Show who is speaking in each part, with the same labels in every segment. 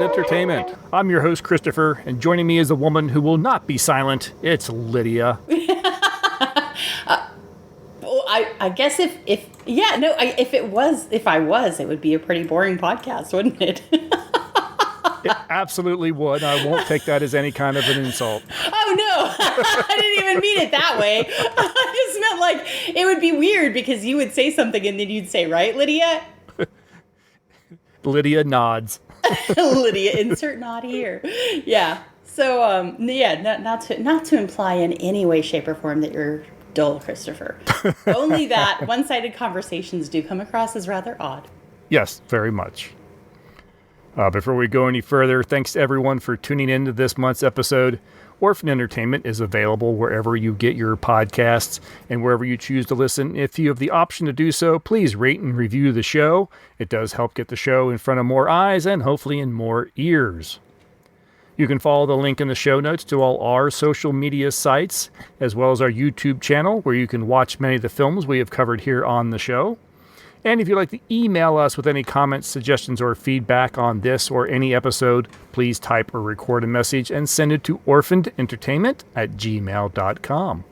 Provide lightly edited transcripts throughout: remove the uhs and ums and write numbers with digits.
Speaker 1: Entertainment. I'm your host, Christopher, and joining me is a woman who will not be silent. It's Lydia.
Speaker 2: I guess if I was, it would be a pretty boring podcast, wouldn't it?
Speaker 1: It absolutely would. I won't take that as any kind of an insult.
Speaker 2: Oh, no. I didn't even mean it that way. I just meant like it would be weird because you would say something and then you'd say, right, Lydia?
Speaker 1: Lydia nods.
Speaker 2: Lydia, insert nod here. Yeah. So, not to imply in any way, shape, or form that you're dull, Christopher. Only that one-sided conversations do come across as rather odd.
Speaker 1: Yes, very much. Before we go any further, thanks to everyone for tuning in to this month's episode. Orphan Entertainment is available wherever you get your podcasts and wherever you choose to listen. If you have the option to do so, please rate and review the show. It does help get the show in front of more eyes and hopefully in more ears. You can follow the link in the show notes to all our social media sites, as well as our YouTube channel, where you can watch many of the films we have covered here on the show. And if you'd like to email us with any comments, suggestions, or feedback on this or any episode, please type or record a message and send it to orphanedentertainment@gmail.com.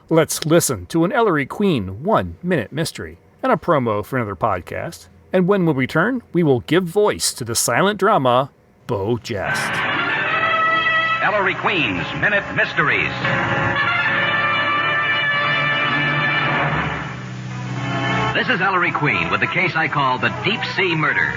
Speaker 1: Let's listen to an Ellery Queen 1-minute mystery and a promo for another podcast. And when we return, we will give voice to the silent drama, Beau Geste.
Speaker 3: Ellery Queen's Minute Mysteries. This is Ellery Queen with the case I call the Deep Sea Murder.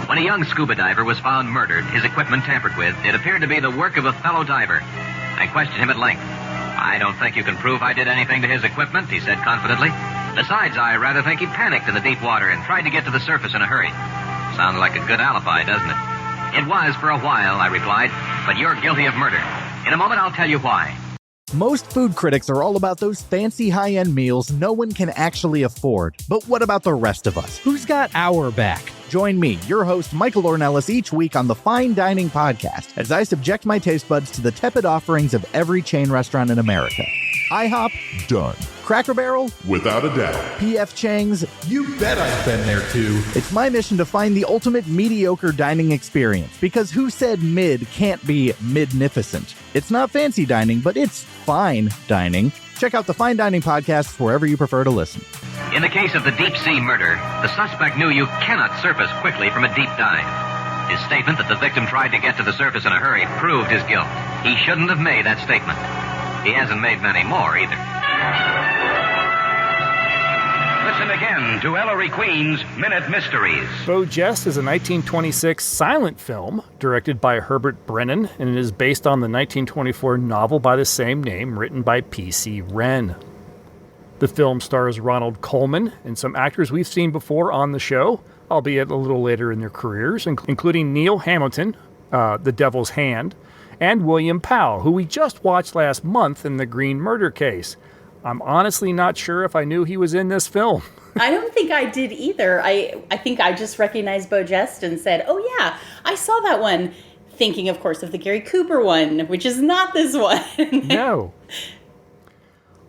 Speaker 3: When a young scuba diver was found murdered, his equipment tampered with, it appeared to be the work of a fellow diver. I questioned him at length. I don't think you can prove I did anything to his equipment, he said confidently. Besides, I rather think he panicked in the deep water and tried to get to the surface in a hurry. Sounds like a good alibi, doesn't it? It was for a while, I replied, but you're guilty of murder. In a moment, I'll tell you why.
Speaker 4: Most food critics are all about those fancy high-end meals no one can actually afford. But what about the rest of us? Who's got our back? Join me, your host, Michael Ornelas, each week on the Fine Dining Podcast as I subject my taste buds to the tepid offerings of every chain restaurant in America. IHOP?
Speaker 5: Done.
Speaker 4: Cracker Barrel?
Speaker 5: Without a doubt.
Speaker 4: P.F. Chang's?
Speaker 5: You bet I've been there too.
Speaker 4: It's my mission to find the ultimate mediocre dining experience, because who said mid can't be midnificent? It's not fancy dining, but it's fine dining. Check out the Fine Dining Podcast wherever you prefer to listen.
Speaker 3: In the case of the deep sea murder, the suspect knew you cannot surface quickly from a deep dive. His statement that the victim tried to get to the surface in a hurry proved his guilt. He shouldn't have made that statement. He hasn't made many more either. Listen again to Ellery Queen's Minute Mysteries.
Speaker 1: Beau Geste is a 1926 silent film directed by Herbert Brennan, and it is based on the 1924 novel by the same name written by P.C. Wren. The film stars Ronald Colman and some actors we've seen before on the show, albeit a little later in their careers, including Neil Hamilton, The Devil's Hand, and William Powell, who we just watched last month in The Green Murder Case. I'm honestly not sure if I knew he was in this film.
Speaker 2: I don't think I did either. I think I just recognized Beau Geste and said, oh yeah, I saw that one. Thinking, of course, of the Gary Cooper one, which is not this one.
Speaker 1: No.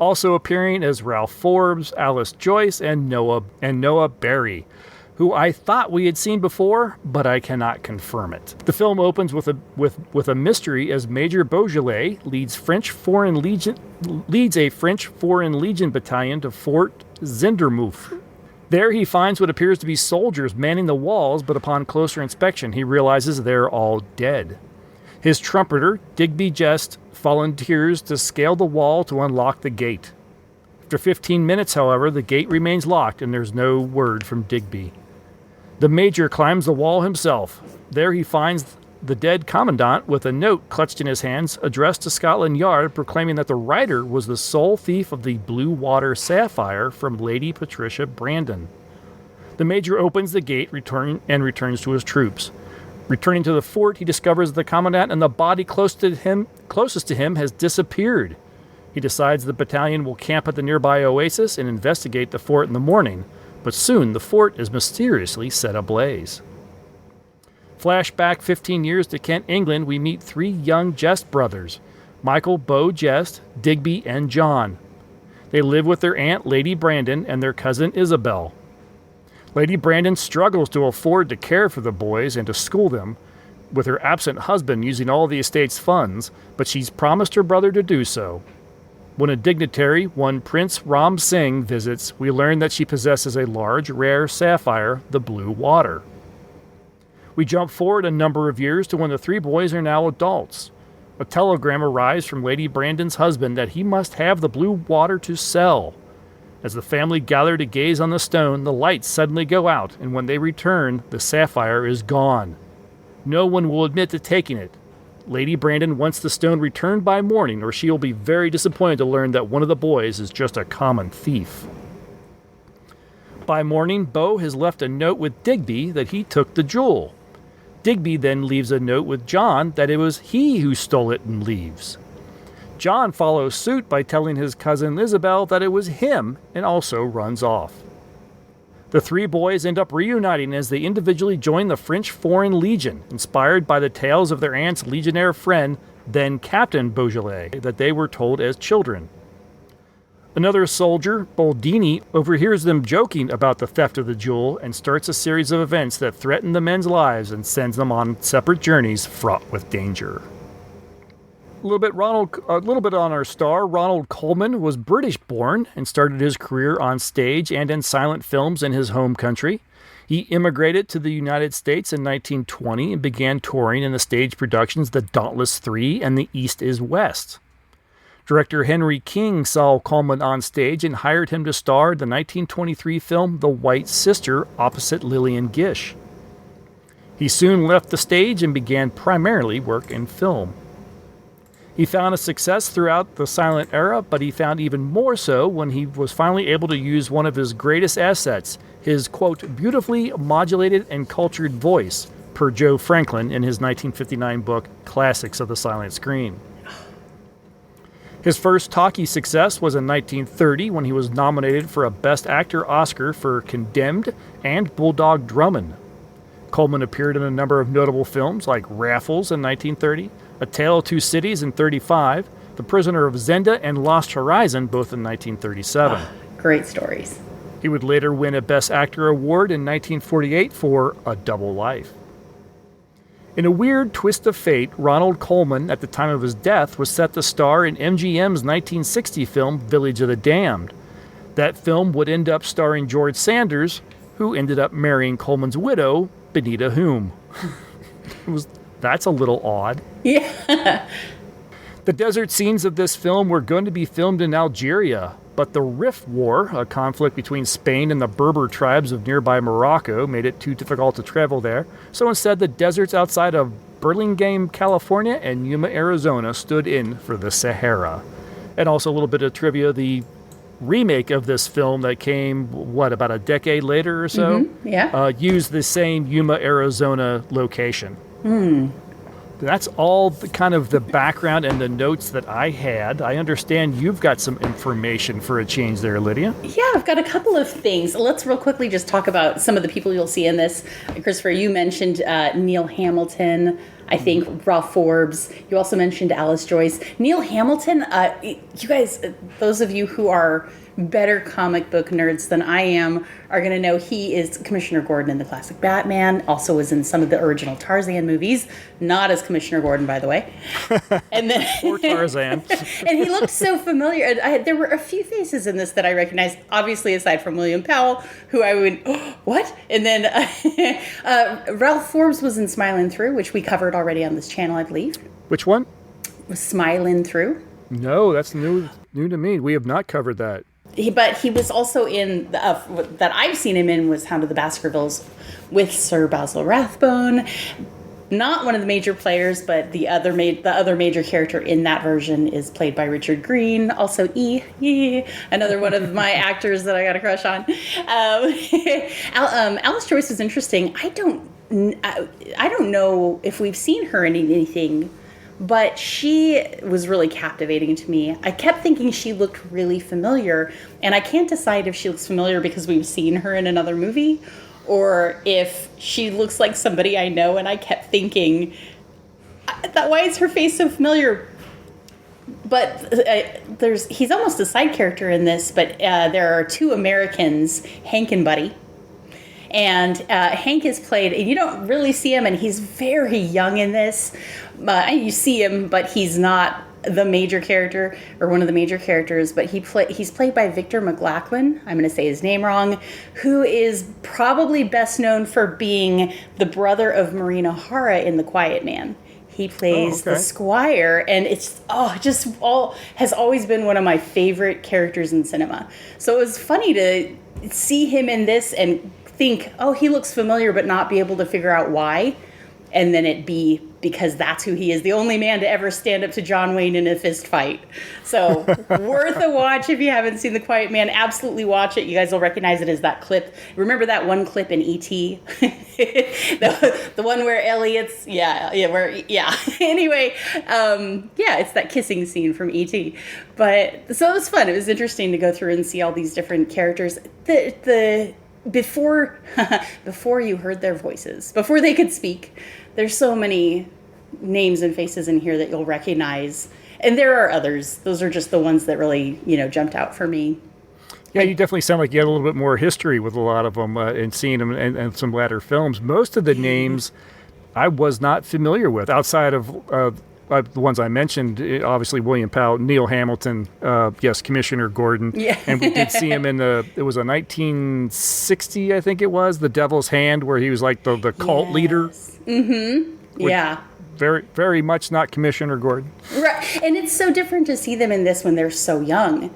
Speaker 1: Also appearing as Ralph Forbes, Alice Joyce, and Noah Berry, who I thought we had seen before, but I cannot confirm it. The film opens with a mystery as Major Beaujolais leads a French Foreign Legion battalion to Fort Zindermouth. There he finds what appears to be soldiers manning the walls, but upon closer inspection he realizes they're all dead. His trumpeter, Digby Geste, volunteers to scale the wall to unlock the gate. After 15 minutes, however, the gate remains locked and there's no word from Digby. The Major climbs the wall himself. There he finds the dead commandant with a note clutched in his hands addressed to Scotland Yard proclaiming that the writer was the sole thief of the Blue Water Sapphire from Lady Patricia Brandon. The Major opens the gate and returns to his troops. Returning to the fort, he discovers the commandant and the body closest to him has disappeared. He decides the battalion will camp at the nearby oasis and investigate the fort in the morning, but soon the fort is mysteriously set ablaze. Flashback 15 years to Kent, England, we meet 3 young Geste brothers, Michael, Beau Geste, Digby, and John. They live with their aunt, Lady Brandon, and their cousin, Isabel. Lady Brandon struggles to afford to care for the boys and to school them, with her absent husband using all the estate's funds, but she's promised her brother to do so. When a dignitary, one Prince Ram Singh, visits, we learn that she possesses a large, rare sapphire, the Blue Water. We jump forward a number of years to when the 3 boys are now adults. A telegram arrives from Lady Brandon's husband that he must have the Blue Water to sell. As the family gather to gaze on the stone, the lights suddenly go out, and when they return, the sapphire is gone. No one will admit to taking it. Lady Brandon wants the stone returned by morning, or she will be very disappointed to learn that one of the boys is just a common thief. By morning, Beau has left a note with Digby that he took the jewel. Digby then leaves a note with John that it was he who stole it and leaves. John follows suit by telling his cousin Isabel that it was him and also runs off. The 3 boys end up reuniting as they individually join the French Foreign Legion, inspired by the tales of their aunt's legionnaire friend, then Captain Beau Geste, that they were told as children. Another soldier, Boldini, overhears them joking about the theft of the jewel and starts a series of events that threaten the men's lives and sends them on separate journeys fraught with danger. A little bit on our star. Ronald Colman was British-born and started his career on stage and in silent films in his home country. He immigrated to the United States in 1920 and began touring in the stage productions The Dauntless Three and The East is West. Director Henry King saw Colman on stage and hired him to star in the 1923 film The White Sister opposite Lillian Gish. He soon left the stage and began primarily work in film. He found a success throughout the silent era, but he found even more so when he was finally able to use one of his greatest assets, his, quote, beautifully modulated and cultured voice, per Joe Franklin in his 1959 book, Classics of the Silent Screen. His first talkie success was in 1930 when he was nominated for a Best Actor Oscar for Condemned and Bulldog Drummond. Colman appeared in a number of notable films like Raffles in 1930, A Tale of Two Cities in 1935, The Prisoner of Zenda and Lost Horizon, both in 1937.
Speaker 2: Great stories.
Speaker 1: He would later win a Best Actor award in 1948 for A Double Life. In a weird twist of fate, Ronald Colman, at the time of his death, was set to star in MGM's 1960 film Village of the Damned. That film would end up starring George Sanders, who ended up marrying Colman's widow, Benita Hume. That's a little odd.
Speaker 2: Yeah.
Speaker 1: The desert scenes of this film were going to be filmed in Algeria, but the Rif War, a conflict between Spain and the Berber tribes of nearby Morocco, made it too difficult to travel there. So instead, the deserts outside of Burlingame, California, and Yuma, Arizona stood in for the Sahara. And also a little bit of trivia, the remake of this film that came, about a decade later or so?
Speaker 2: Yeah.
Speaker 1: Used the same Yuma, Arizona location. That's all the background and the notes that I had. I understand you've got some information for a change there, Lydia.
Speaker 2: Yeah, I've got a couple of things. Let's real quickly just talk about some of the people you'll see in this. Christopher, you mentioned Neil Hamilton, I think Ralph Forbes. You also mentioned Alice Joyce. Neil Hamilton, you guys, those of you who are better comic book nerds than I am are going to know he is Commissioner Gordon in the classic Batman, also was in some of the original Tarzan movies, not as Commissioner Gordon, by the way. And then
Speaker 1: Poor Tarzan.
Speaker 2: And he looked so familiar. There were a few faces in this that I recognized, obviously aside from William Powell, who I would, oh, what? And then Ralph Forbes was in Smilin' Through, which we covered already on this channel, I believe.
Speaker 1: Which one?
Speaker 2: Was Smilin' Through.
Speaker 1: No, that's new to me. We have not covered that.
Speaker 2: But he was also in, that I've seen him in, was Hound of the Baskervilles with Sir Basil Rathbone. Not one of the major players, but the other major character in that version is played by Richard Green. Also, another one of my actors that I got a crush on. Alice Joyce was interesting. I don't know if we've seen her in anything But she was really captivating to me. I kept thinking she looked really familiar, and I can't decide if she looks familiar because we've seen her in another movie, or if she looks like somebody I know, and I kept thinking, why is her face so familiar? But he's almost a side character in this, but there are two Americans, Hank and Buddy. And Hank is played, and you don't really see him, and he's very young in this. You see him, but he's not the major character, or one of the major characters, but he's played by Victor McLachlan, I'm going to say his name wrong, who is probably best known for being the brother of Maureen O'Hara in The Quiet Man. He plays the Squire, and it's has always been one of my favorite characters in cinema. So it was funny to see him in this and think, oh, he looks familiar, but not be able to figure out why, and then it be because that's who he is, the only man to ever stand up to John Wayne in a fist fight. So worth a watch if you haven't seen The Quiet Man. Absolutely watch it. You guys will recognize it as that clip. Remember that one clip in E.T.? the one where Elliot's anyway, it's that kissing scene from E.T. But so it was fun. It was interesting to go through and see all these different characters. Before you heard their voices, before they could speak, there's so many names and faces in here that you'll recognize. And there are others. Those are just the ones that really, jumped out for me.
Speaker 1: Yeah, you definitely sound like you had a little bit more history with a lot of them and seeing them in some latter films. Most of the names I was not familiar with outside of the ones I mentioned. Obviously, William Powell, Neil Hamilton, Commissioner Gordon. Yeah. And we did see him in it was a 1960, I think it was, The Devil's Hand, where he was like the cult leader.
Speaker 2: Mm-hmm. Yeah.
Speaker 1: Very, very much not Commissioner Gordon.
Speaker 2: Right. And it's so different to see them in this when they're so young.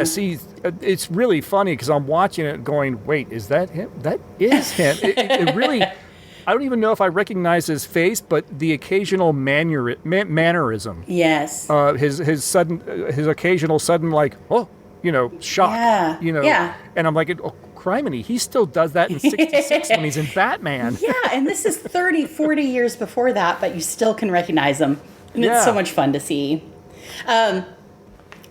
Speaker 1: See, it's really funny because I'm watching it going, wait, is that him? That is him. It really, I don't even know if I recognize his face, but the occasional mannerism.
Speaker 2: Yes.
Speaker 1: His occasional sudden shock.
Speaker 2: Yeah. Yeah.
Speaker 1: And I'm like, oh, criminy, he still does that in 66 when he's in Batman.
Speaker 2: Yeah, and this is 30, 40 years before that, but you still can recognize him. And it's so much fun to see. The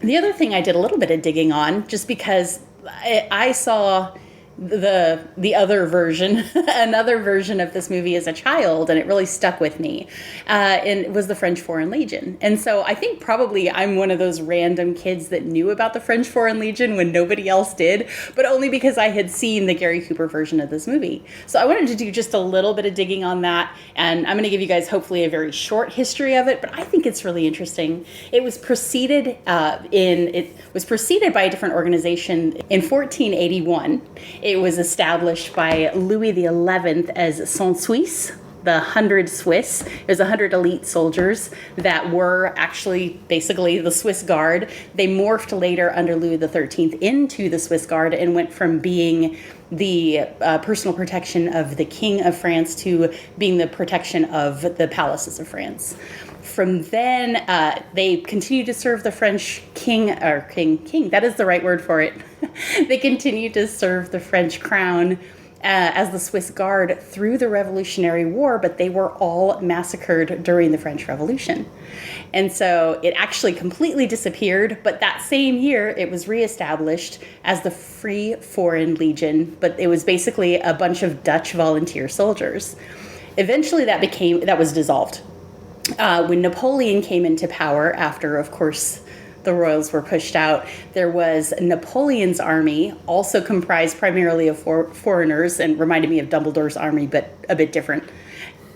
Speaker 2: other thing I did a little bit of digging on, just because I saw the other version, another version of this movie as a child, and it really stuck with me. And it was the French Foreign Legion. And so I think probably I'm one of those random kids that knew about the French Foreign Legion when nobody else did, but only because I had seen the Gary Cooper version of this movie. So I wanted to do just a little bit of digging on that, and I'm going to give you guys hopefully a very short history of it, but I think it's really interesting. It was preceded by a different organization in 1481. It was established by Louis XI as Cent Suisse, the 100 Swiss. It was 100 elite soldiers that were actually basically the Swiss Guard. They morphed later under Louis XIII into the Swiss Guard and went from being the personal protection of the King of France to being the protection of the palaces of France. From then, they continued to serve the French king, that is the right word for it. They continued to serve the French crown as the Swiss Guard through the Revolutionary War, but they were all massacred during the French Revolution. And so it actually completely disappeared, but that same year it was reestablished as the Free Foreign Legion, but it was basically a bunch of Dutch volunteer soldiers. Eventually that was dissolved. When Napoleon came into power, after, of course, the royals were pushed out, there was Napoleon's army, also comprised primarily of foreigners, and reminded me of Dumbledore's army, but a bit different.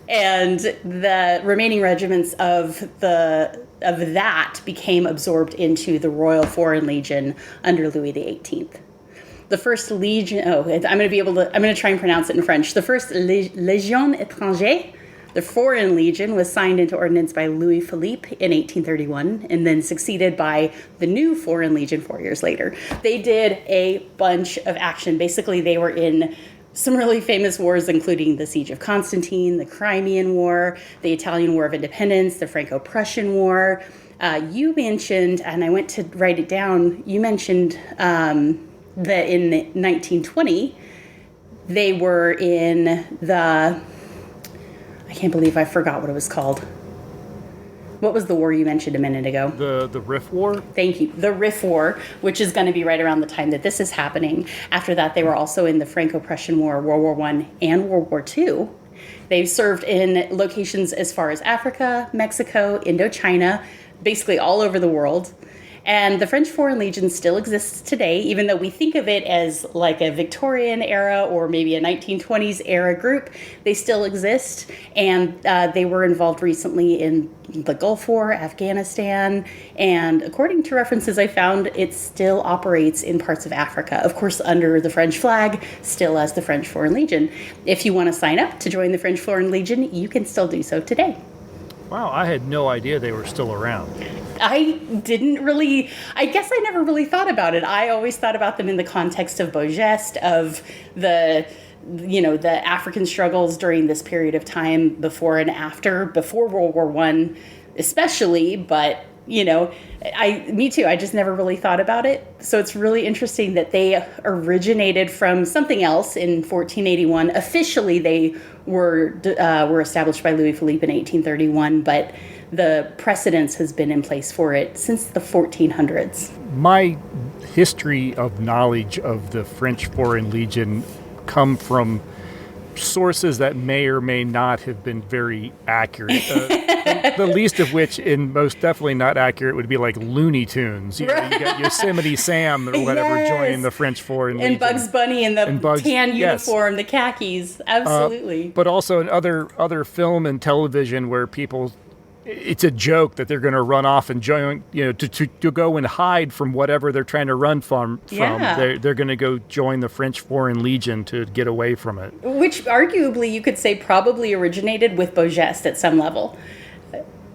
Speaker 2: And the remaining regiments of that became absorbed into the Royal Foreign Legion under Louis XVIII. The first Legion, I'm going to try and pronounce it in French. The first Légion étrangère, the Foreign Legion, was signed into ordinance by Louis Philippe in 1831 and then succeeded by the new Foreign Legion 4 years later. They did a bunch of action. Basically, they were in some really famous wars, including the Siege of Constantine, the Crimean War, the Italian War of Independence, the Franco-Prussian War. You mentioned, and I went to write it down, you mentioned that in 1920, they were in the... I can't believe I forgot what it was called. What was the war you mentioned a minute ago?
Speaker 1: The Riff War?
Speaker 2: Thank you. The Riff War, which is going to be right around the time that this is happening. After that, they were also in the Franco-Prussian War, World War I, and World War II. They served in locations as far as Africa, Mexico, Indochina, basically all over the world. And the French Foreign Legion still exists today, even though we think of it as like a Victorian era or maybe a 1920s era group. They still exist, and they were involved recently in the Gulf War, Afghanistan, and according to references I found, it still operates in parts of Africa, of course under the French flag, still as the French Foreign Legion. If you want to sign up to join the French Foreign Legion, you can still do so today.
Speaker 1: Wow, I had no idea they were still around.
Speaker 2: I guess I never really thought about it. I always thought about them in the context of Beau Geste, of the African struggles during this period of time before and after, before World War I especially, but me too. I just never really thought about it. So it's really interesting that they originated from something else in 1481. Officially, they were established by Louis Philippe in 1831, but the precedence has been in place for it since the 1400s.
Speaker 1: My history of knowledge of the French Foreign Legion come from sources that may or may not have been very accurate. The least of which, and most definitely not accurate, would be like Looney Tunes. You got Yosemite Sam or whatever joining the French Foreign Legion.
Speaker 2: And Bugs Bunny in the tan uniform, the khakis. Absolutely.
Speaker 1: But also in other film and television where people, it's a joke that they're going to run off and join, to go and hide from whatever they're trying to run from.
Speaker 2: Yeah.
Speaker 1: They're going to go join the French Foreign Legion to get away from it.
Speaker 2: Which arguably you could say probably originated with Beau Geste at some level.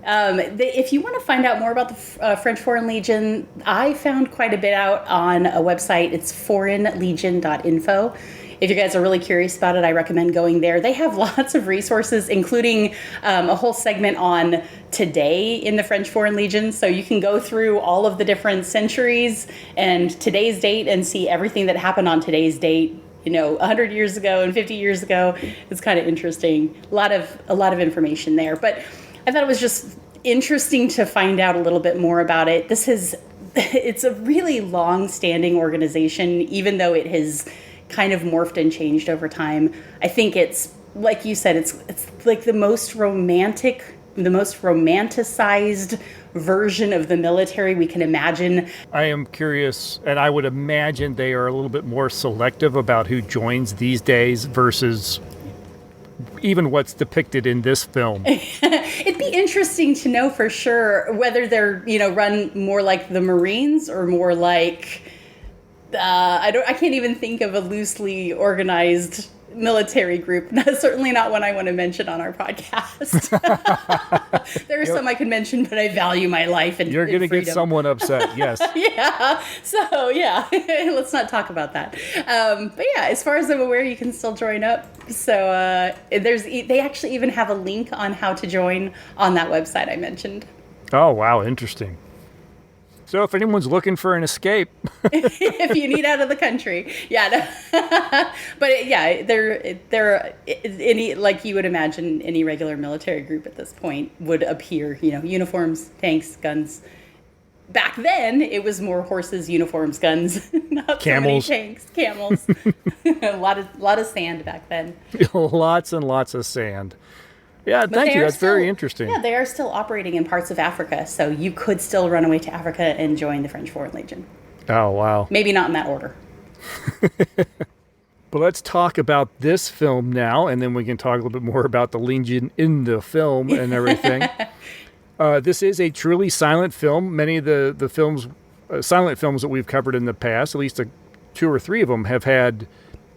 Speaker 2: If you want to find out more about the French Foreign Legion, I found quite a bit out on a website. It's foreignlegion.info. If you guys are really curious about it, I recommend going there. They have lots of resources, including a whole segment on today in the French Foreign Legion. So you can go through all of the different centuries and today's date and see everything that happened on today's date, 100 years ago and 50 years ago. It's kind of interesting. A lot of information there. But I thought it was just interesting to find out a little bit more about it. It's a really long-standing organization, even though it has kind of morphed and changed over time. I think it's, like you said, it's like the most romanticized version of the military we can imagine.
Speaker 1: I am curious, and I would imagine they are a little bit more selective about who joins these days versus even what's depicted in this film.
Speaker 2: It'd be interesting to know for sure whether they're, run more like the Marines or more like I can't even think of a loosely organized military group. Certainly not one I want to mention on our podcast. There are some I could mention, but I value my life and
Speaker 1: you're going to get someone upset. Yes.
Speaker 2: Yeah. So yeah, let's not talk about that. But yeah, as far as I'm aware, you can still join up. So they actually even have a link on how to join on that website I mentioned.
Speaker 1: Oh wow, interesting. So if anyone's looking for an escape,
Speaker 2: if you need out of the country, but yeah, they're any, like you would imagine any regular military group at this point would appear. Uniforms, tanks, guns. Back then, it was more horses, uniforms, guns, not
Speaker 1: camels,
Speaker 2: so many tanks, camels. a lot of sand back then.
Speaker 1: Lots and lots of sand. Yeah, thank you. That's very interesting.
Speaker 2: Yeah, they are still operating in parts of Africa, so you could still run away to Africa and join the French Foreign Legion.
Speaker 1: Oh, wow.
Speaker 2: Maybe not in that order.
Speaker 1: But let's talk about this film now, and then we can talk a little bit more about the Legion in the film and everything. This is a truly silent film. Many of the films, silent films that we've covered in the past, at least 2 or 3 of them, have had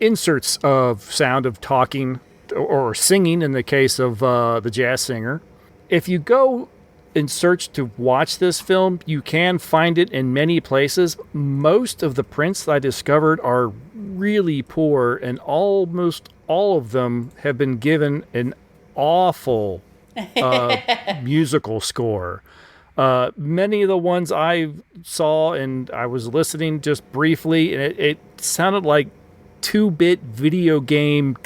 Speaker 1: inserts of sound of talking or singing in the case of the jazz singer. If you go and search to watch this film, you can find it in many places. Most of the prints I discovered are really poor, and almost all of them have been given an awful musical score. Many of the ones I saw and I was listening just briefly, and it sounded like 2-bit video game,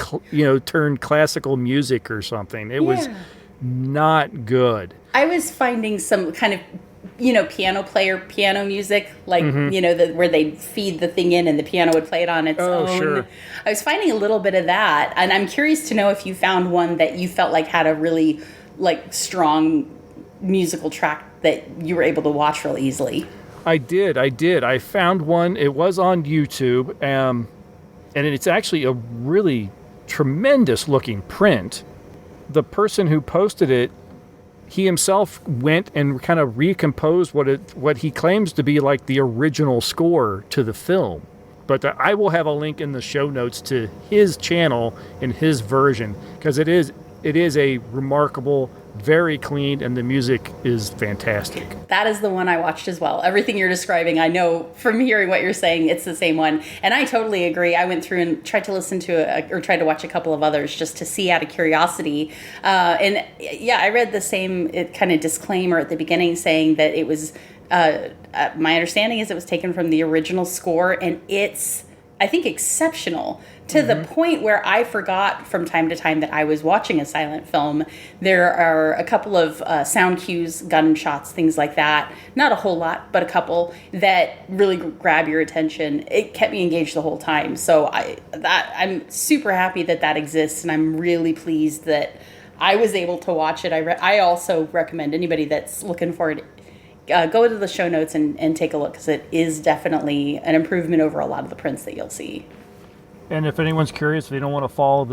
Speaker 1: turned classical music or something. It was not good.
Speaker 2: I was finding some kind of, piano music, like, where they feed the thing in and the piano would play it on its own.
Speaker 1: Sure.
Speaker 2: I was finding a little bit of that. And I'm curious to know if you found one that you felt like had a really, like, strong musical track that you were able to watch real easily.
Speaker 1: I did. I found one. It was on YouTube, and it's actually a really tremendous looking print. The person who posted it, he himself went and kind of recomposed what he claims to be like the original score to the film. But I will have a link in the show notes to his channel and his version, because it is a remarkable, very clean, and the music is fantastic.
Speaker 2: That is the one I watched as well. Everything you're describing, I know from hearing what you're saying, it's the same one. And I totally agree. I went through and tried to listen to tried to watch a couple of others just to see out of curiosity. I read the same kind of disclaimer at the beginning saying that it was, my understanding is it was taken from the original score, and it's, I think, exceptional to the point where I forgot from time to time that I was watching a silent film. There are a couple of sound cues, gunshots, things like that. Not a whole lot, but a couple that really grab your attention. It kept me engaged the whole time. So I'm super happy that exists, and I'm really pleased that I was able to watch it. I also recommend anybody that's looking for it, go to the show notes and take a look, because it is definitely an improvement over a lot of the prints that you'll see.
Speaker 1: And if anyone's curious, if they don't want to follow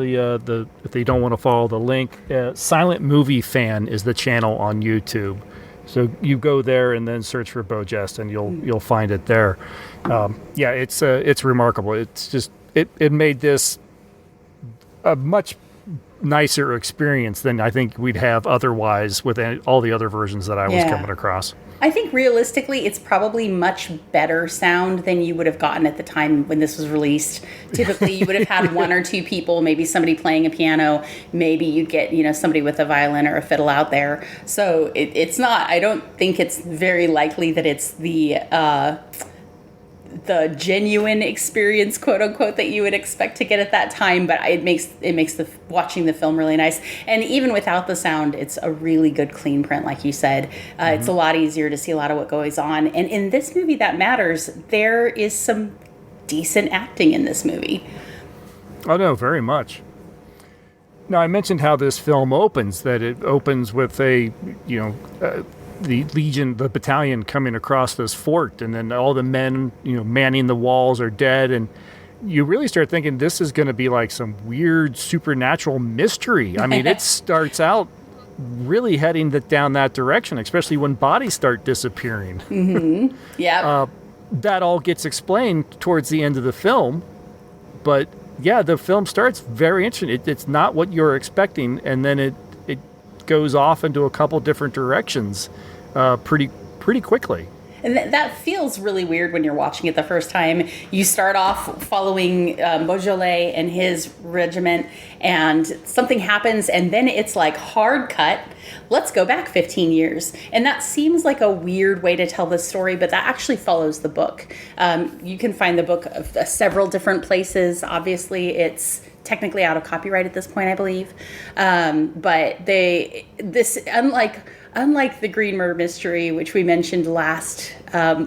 Speaker 1: the link, Silent Movie Fan is the channel on YouTube. So you go there and then search for Beau Geste, and you'll find it there. It's remarkable. It's just it made this a much nicer experience than I think we'd have otherwise with all the other versions that I was coming across.
Speaker 2: I think realistically, it's probably much better sound than you would have gotten at the time when this was released. Typically, you would have had one or two people, maybe somebody playing a piano, maybe you'd get, somebody with a violin or a fiddle out there. So it's not, I don't think it's very likely that it's the genuine experience, quote unquote, that you would expect to get at that time, but it makes the watching the film really nice. And even without the sound, it's a really good clean print, like you said. It's a lot easier to see a lot of what goes on. And in this movie, that matters. There is some decent acting in this movie.
Speaker 1: Oh no, very much. Now, I mentioned how this film opens, that it opens with the Legion, the battalion coming across this fort, and then all the men, manning the walls are dead, and you really start thinking this is going to be like some weird supernatural mystery. I mean, it starts out really heading down that direction, especially when bodies start disappearing.
Speaker 2: Mm-hmm. Yeah.
Speaker 1: That all gets explained towards the end of the film, but yeah, the film starts very interesting. It's not what you're expecting, and then it goes off into a couple different directions pretty quickly.
Speaker 2: And that feels really weird when you're watching it the first time. You start off following Beaujolais and his regiment, and something happens, and then it's like hard cut. Let's go back 15 years. And that seems like a weird way to tell this story, but that actually follows the book. You can find the book of several different places. Obviously, it's technically out of copyright at this point, I believe. But unlike the Green Murder Mystery, which we mentioned last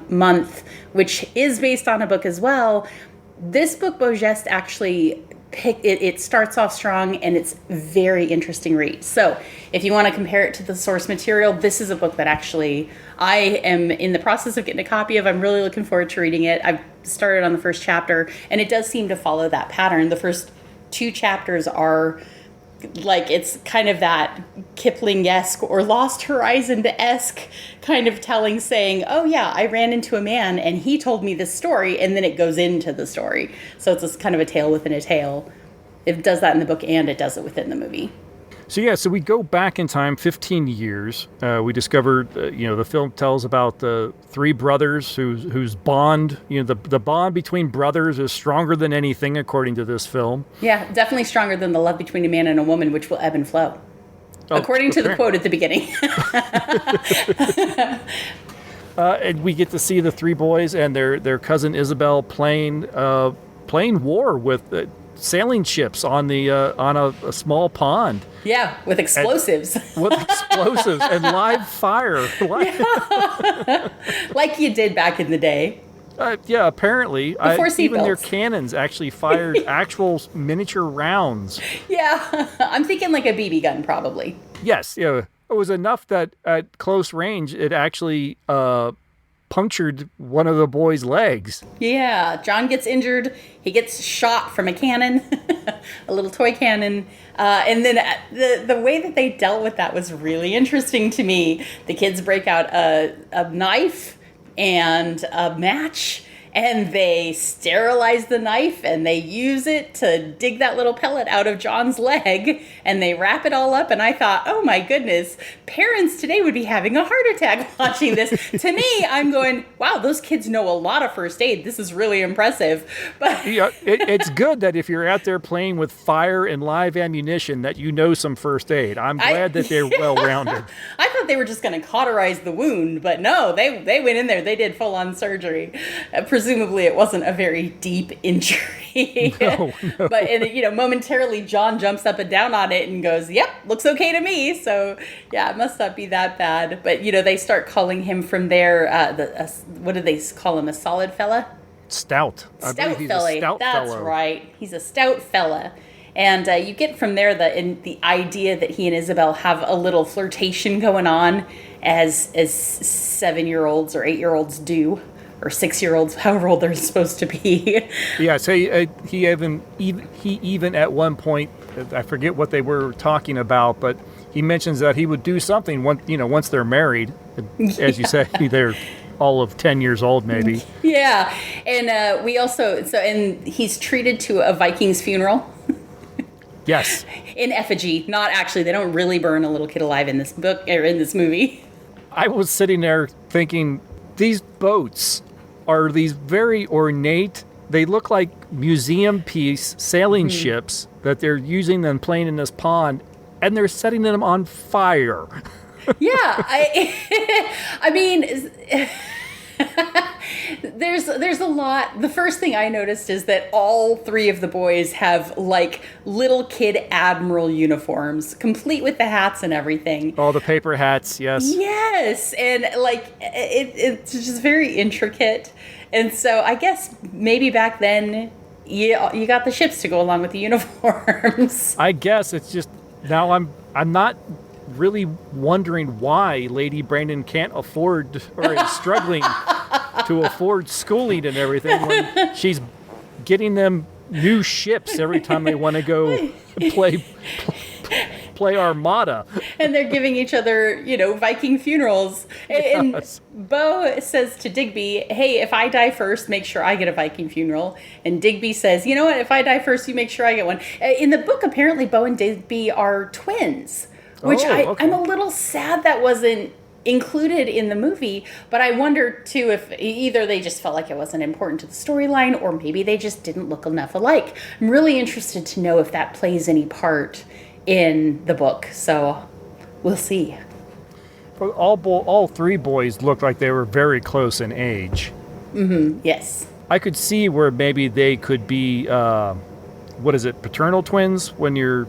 Speaker 2: month, which is based on a book as well, this book, Beau Geste, actually it starts off strong, and it's very interesting read. So if you want to compare it to the source material, this is a book that actually I am in the process of getting a copy of. I'm really looking forward to reading it. I've started on the first chapter, and it does seem to follow that pattern. The first 2 chapters are like, it's kind of that Kipling-esque or Lost Horizon-esque kind of telling, saying, oh yeah, I ran into a man and he told me this story, and then it goes into the story. So it's kind of a tale within a tale. It does that in the book, and it does it within the movie.
Speaker 1: So we go back in time 15 years. We discovered, the film tells about the 3 brothers whose bond, the bond between brothers is stronger than anything, according to this film.
Speaker 2: Yeah, definitely stronger than the love between a man and a woman, which will ebb and flow, according to the quote at the beginning.
Speaker 1: And we get to see the 3 boys and their cousin Isabel playing war with sailing ships on a small pond
Speaker 2: Yeah, with explosives.
Speaker 1: with explosives and live fire.
Speaker 2: Like you did back in the day.
Speaker 1: Yeah, apparently.
Speaker 2: Before
Speaker 1: even their
Speaker 2: seatbelts.
Speaker 1: cannons actually fired actual miniature rounds.
Speaker 2: Yeah, I'm thinking like a BB gun, probably.
Speaker 1: Yes, yeah. It was enough that at close range, it actually punctured one of the boys' legs.
Speaker 2: Yeah, John gets injured. He gets shot from a cannon, a little toy cannon. And then the way that they dealt with that was really interesting to me. The kids break out a knife and a match, and they sterilize the knife, and they use it to dig that little pellet out of John's leg, and they wrap it all up. And I thought, oh my goodness, parents today would be having a heart attack watching this. To me, I'm going, wow, those kids know a lot of first aid. This is really impressive. But
Speaker 1: Yeah, it's good that if you're out there playing with fire and live ammunition, that you know some first aid. I'm glad that they're well-rounded.
Speaker 2: I thought they were just going to cauterize the wound, but no, they went in there. They did full-on surgery. Presumably, it wasn't a very deep injury.
Speaker 1: No.
Speaker 2: But momentarily, John jumps up and down on it and goes, "Yep, looks okay to me." So yeah, it must not be that bad. But they start calling him from there. What do they call him? A solid fella?
Speaker 1: Stout. I believe
Speaker 2: Stout
Speaker 1: he's
Speaker 2: fella.
Speaker 1: a stout
Speaker 2: That's
Speaker 1: fellow.
Speaker 2: right. He's a stout fella. And you get from there the idea that he and Isabel have a little flirtation going on, as 7-year-olds or 8-year-olds do, or 6-year-olds, however old they're supposed to be.
Speaker 1: Yeah, so he even at one point, I forget what they were talking about, but he mentions that he would do something once they're married. As you say, they're all of 10 years old, maybe.
Speaker 2: Yeah, and we also and he's treated to a Viking's funeral.
Speaker 1: Yes.
Speaker 2: In effigy, not actually. They don't really burn a little kid alive in this book or in this movie.
Speaker 1: I was sitting there thinking, these boats are these very ornate, they look like museum piece sailing ships that they're using and playing in this pond, and they're setting them on fire.
Speaker 2: Yeah, I mean, there's a lot. The first thing I noticed is that all 3 of the boys have like little kid admiral uniforms, complete with the hats and everything.
Speaker 1: All the paper hats, yes.
Speaker 2: Yes, and like it's just very intricate. And so I guess maybe back then you got the ships to go along with the uniforms.
Speaker 1: I guess it's just now I'm not really wondering why Lady Brandon can't afford or is struggling to afford schooling and everything when she's getting them new ships every time they want to go play Armada.
Speaker 2: And they're giving each other, Viking funerals. And
Speaker 1: Yes.
Speaker 2: Beau says to Digby, hey, if I die first, make sure I get a Viking funeral. And Digby says, you know what, if I die first, you make sure I get one. In the book, apparently, Beau and Digby are twins, which
Speaker 1: Oh, okay.
Speaker 2: I'm a little sad that wasn't included in the movie, but I wonder too if either they just felt like it wasn't important to the storyline, or maybe they just didn't look enough alike. I'm really interested to know if that plays any part in the book, so we'll see.
Speaker 1: But all 3 boys looked like they were very close in age.
Speaker 2: Yes.
Speaker 1: I could see where maybe they could be, paternal twins when you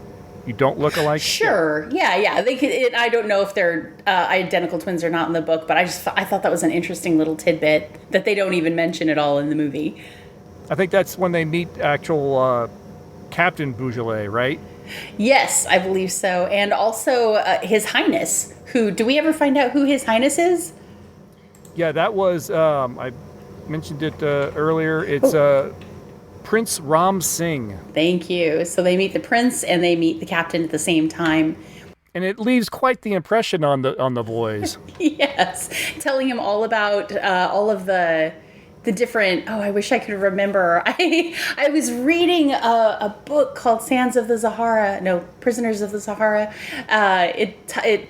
Speaker 1: don't look alike?
Speaker 2: Sure. Yeah. They could. I don't know if they're identical twins or not in the book, but I thought that was an interesting little tidbit that they don't even mention at all in the movie.
Speaker 1: I think that's when they meet actual Captain Beaujolais, right?
Speaker 2: Yes, I believe so, and also His Highness. Who do we ever find out who His Highness is?
Speaker 1: Yeah, that was, I mentioned it earlier. It's Prince Ram Singh.
Speaker 2: Thank you. So they meet the prince and they meet the captain at the same time.
Speaker 1: And it leaves quite the impression on the boys.
Speaker 2: Yes, telling him all about all of the different. Oh, I wish I could remember. I was reading a book called Prisoners of the Sahara. It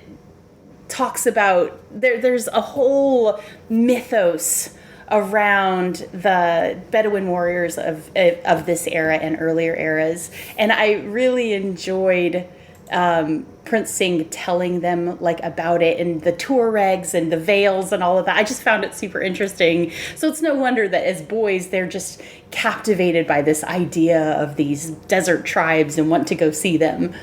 Speaker 2: talks about there's a whole mythos around the Bedouin warriors of this era and earlier eras, and I really enjoyed Prince Singh telling them like about it and the Tuaregs and the veils and all of that. I just found it super interesting. So it's no wonder that as boys, they're just captivated by this idea of these desert tribes and want to go see them.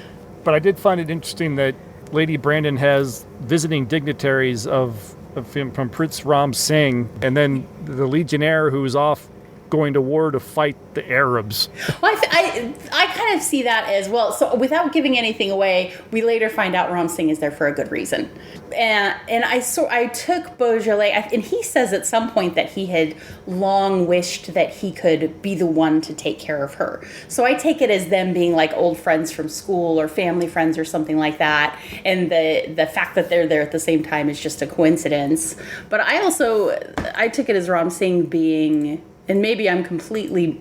Speaker 1: But I did find it interesting that Lady Brandon has visiting dignitaries of him from Prince Ram Singh, and then the legionnaire who's off going to war to fight the Arabs.
Speaker 2: Well, I kind of see that as well. So without giving anything away, we later find out Ram Singh is there for a good reason. And I took Beaujolais, and he says at some point that he had long wished that he could be the one to take care of her. So I take it as them being like old friends from school or family friends or something like that. And the fact that they're there at the same time is just a coincidence. But I took it as Ram Singh being, and maybe I'm completely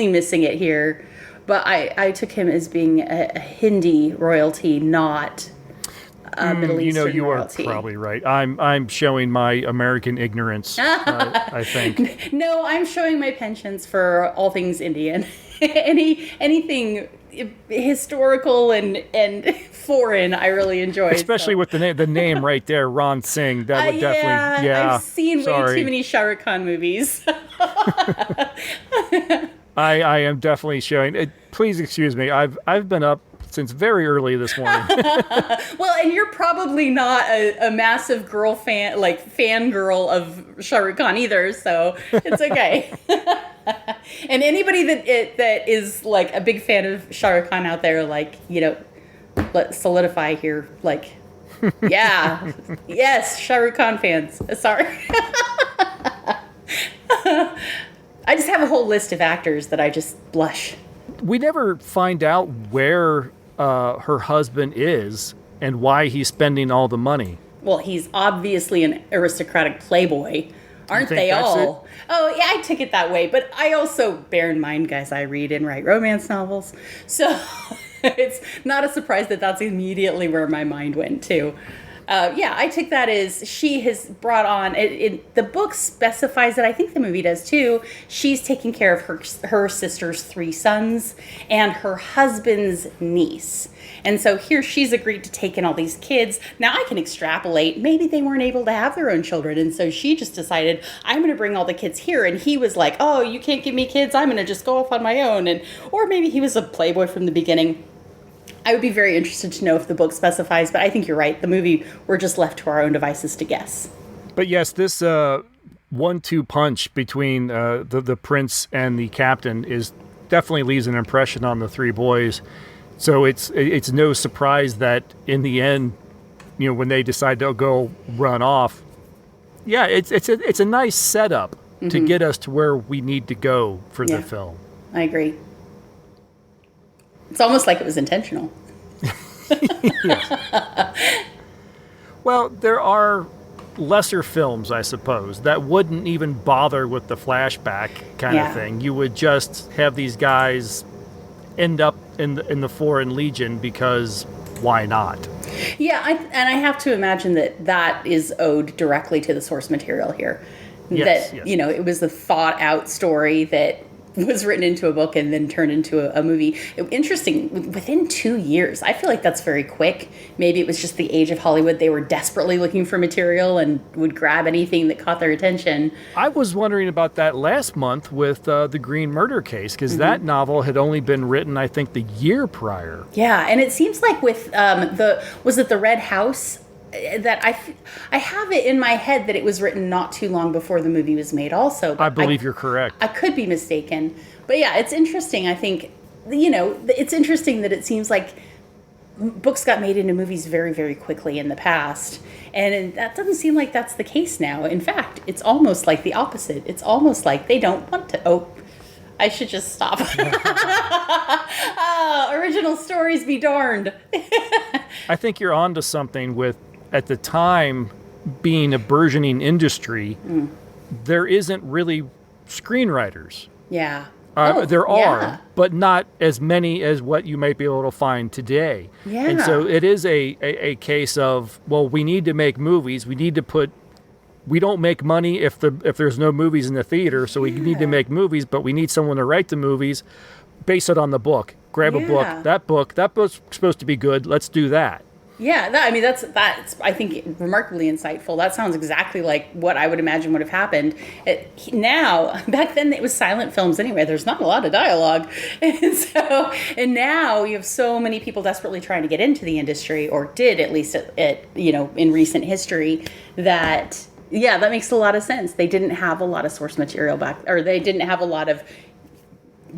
Speaker 2: missing it here, but I took him as being a Hindi royalty, not Middle Eastern royalty.
Speaker 1: You are probably right. I'm showing my American ignorance, I think.
Speaker 2: No, I'm showing my penchants for all things Indian. Anything historical and foreign, I really enjoy.
Speaker 1: Especially with the name right there, Ron Singh. That would definitely, yeah.
Speaker 2: I've seen way too many Shah Rukh Khan movies.
Speaker 1: I am definitely showing it. Please excuse me. I've been up since very early this morning.
Speaker 2: Well, and you're probably not a massive fangirl of Shah Rukh Khan either, so it's okay. And anybody that is like a big fan of Shah Rukh Khan out there, like, let's solidify here, like, yeah, yes, Shah Rukh Khan fans. Sorry. I just have a whole list of actors that I just blush.
Speaker 1: We never find out where her husband is and why he's spending all the money.
Speaker 2: Well, he's obviously an aristocratic playboy. Aren't they all? Oh, yeah, I took it that way. But I also, bear in mind, guys, I read and write romance novels. So it's not a surprise that that's immediately where my mind went to. Yeah, I took that as she has brought on, the book specifies it, I think the movie does too, she's taking care of her sister's 3 sons and her husband's niece. And so here she's agreed to take in all these kids. Now I can extrapolate, maybe they weren't able to have their own children, and so she just decided, I'm going to bring all the kids here, and he was like, oh, you can't give me kids, I'm going to just go off on my own. Or maybe he was a playboy from the beginning. I would be very interested to know if the book specifies, but I think you're right. The movie, we're just left to our own devices to guess.
Speaker 1: But yes, this 1-2 punch between the prince and the captain definitely leaves an impression on the 3 boys. So it's no surprise that in the end, when they decide to go run off, yeah, it's a nice setup to get us to where we need to go for the film.
Speaker 2: I agree. It's almost like it was intentional.
Speaker 1: Yes. Well, there are lesser films, I suppose, that wouldn't even bother with the flashback kind of thing. You would just have these guys end up in the Foreign Legion because why not? Yeah,
Speaker 2: and I have to imagine that is owed directly to the source material here.
Speaker 1: Yes,
Speaker 2: yes. It was a thought out story that was written into a book and then turned into a movie. Interesting, within 2 years. I feel like that's very quick. Maybe it was just the age of Hollywood. They were desperately looking for material and would grab anything that caught their attention.
Speaker 1: I was wondering about that last month with the Green Murder Case, because that novel had only been written, I think, the year prior.
Speaker 2: Yeah, and it seems like with was it The Red House? That I have it in my head that it was written not too long before the movie was made also.
Speaker 1: I believe you're correct.
Speaker 2: I could be mistaken. But yeah, it's interesting. I think, it's interesting that it seems like books got made into movies very, very quickly in the past. And that doesn't seem like that's the case now. In fact, it's almost like the opposite. It's almost like they don't want to. Oh, I should just stop. Original stories be darned.
Speaker 1: I think you're onto something with, at the time, being a burgeoning industry, there isn't really screenwriters.
Speaker 2: Yeah.
Speaker 1: There are, but not as many as what you might be able to find today.
Speaker 2: Yeah.
Speaker 1: And so it is a case of, well, we need to make movies. We need to we don't make money if there's no movies in the theater, so we need to make movies, but we need someone to write the movies, base it on the book. grab a
Speaker 2: Yeah.
Speaker 1: book. That book's supposed to be good. Let's do that.
Speaker 2: Yeah, that's I think remarkably insightful. That sounds exactly like what I would imagine would have happened. Now, back then it was silent films anyway. There's not a lot of dialogue, and now you have so many people desperately trying to get into the industry, or did at least in recent history. That makes a lot of sense. They didn't have a lot of source material or they didn't have a lot of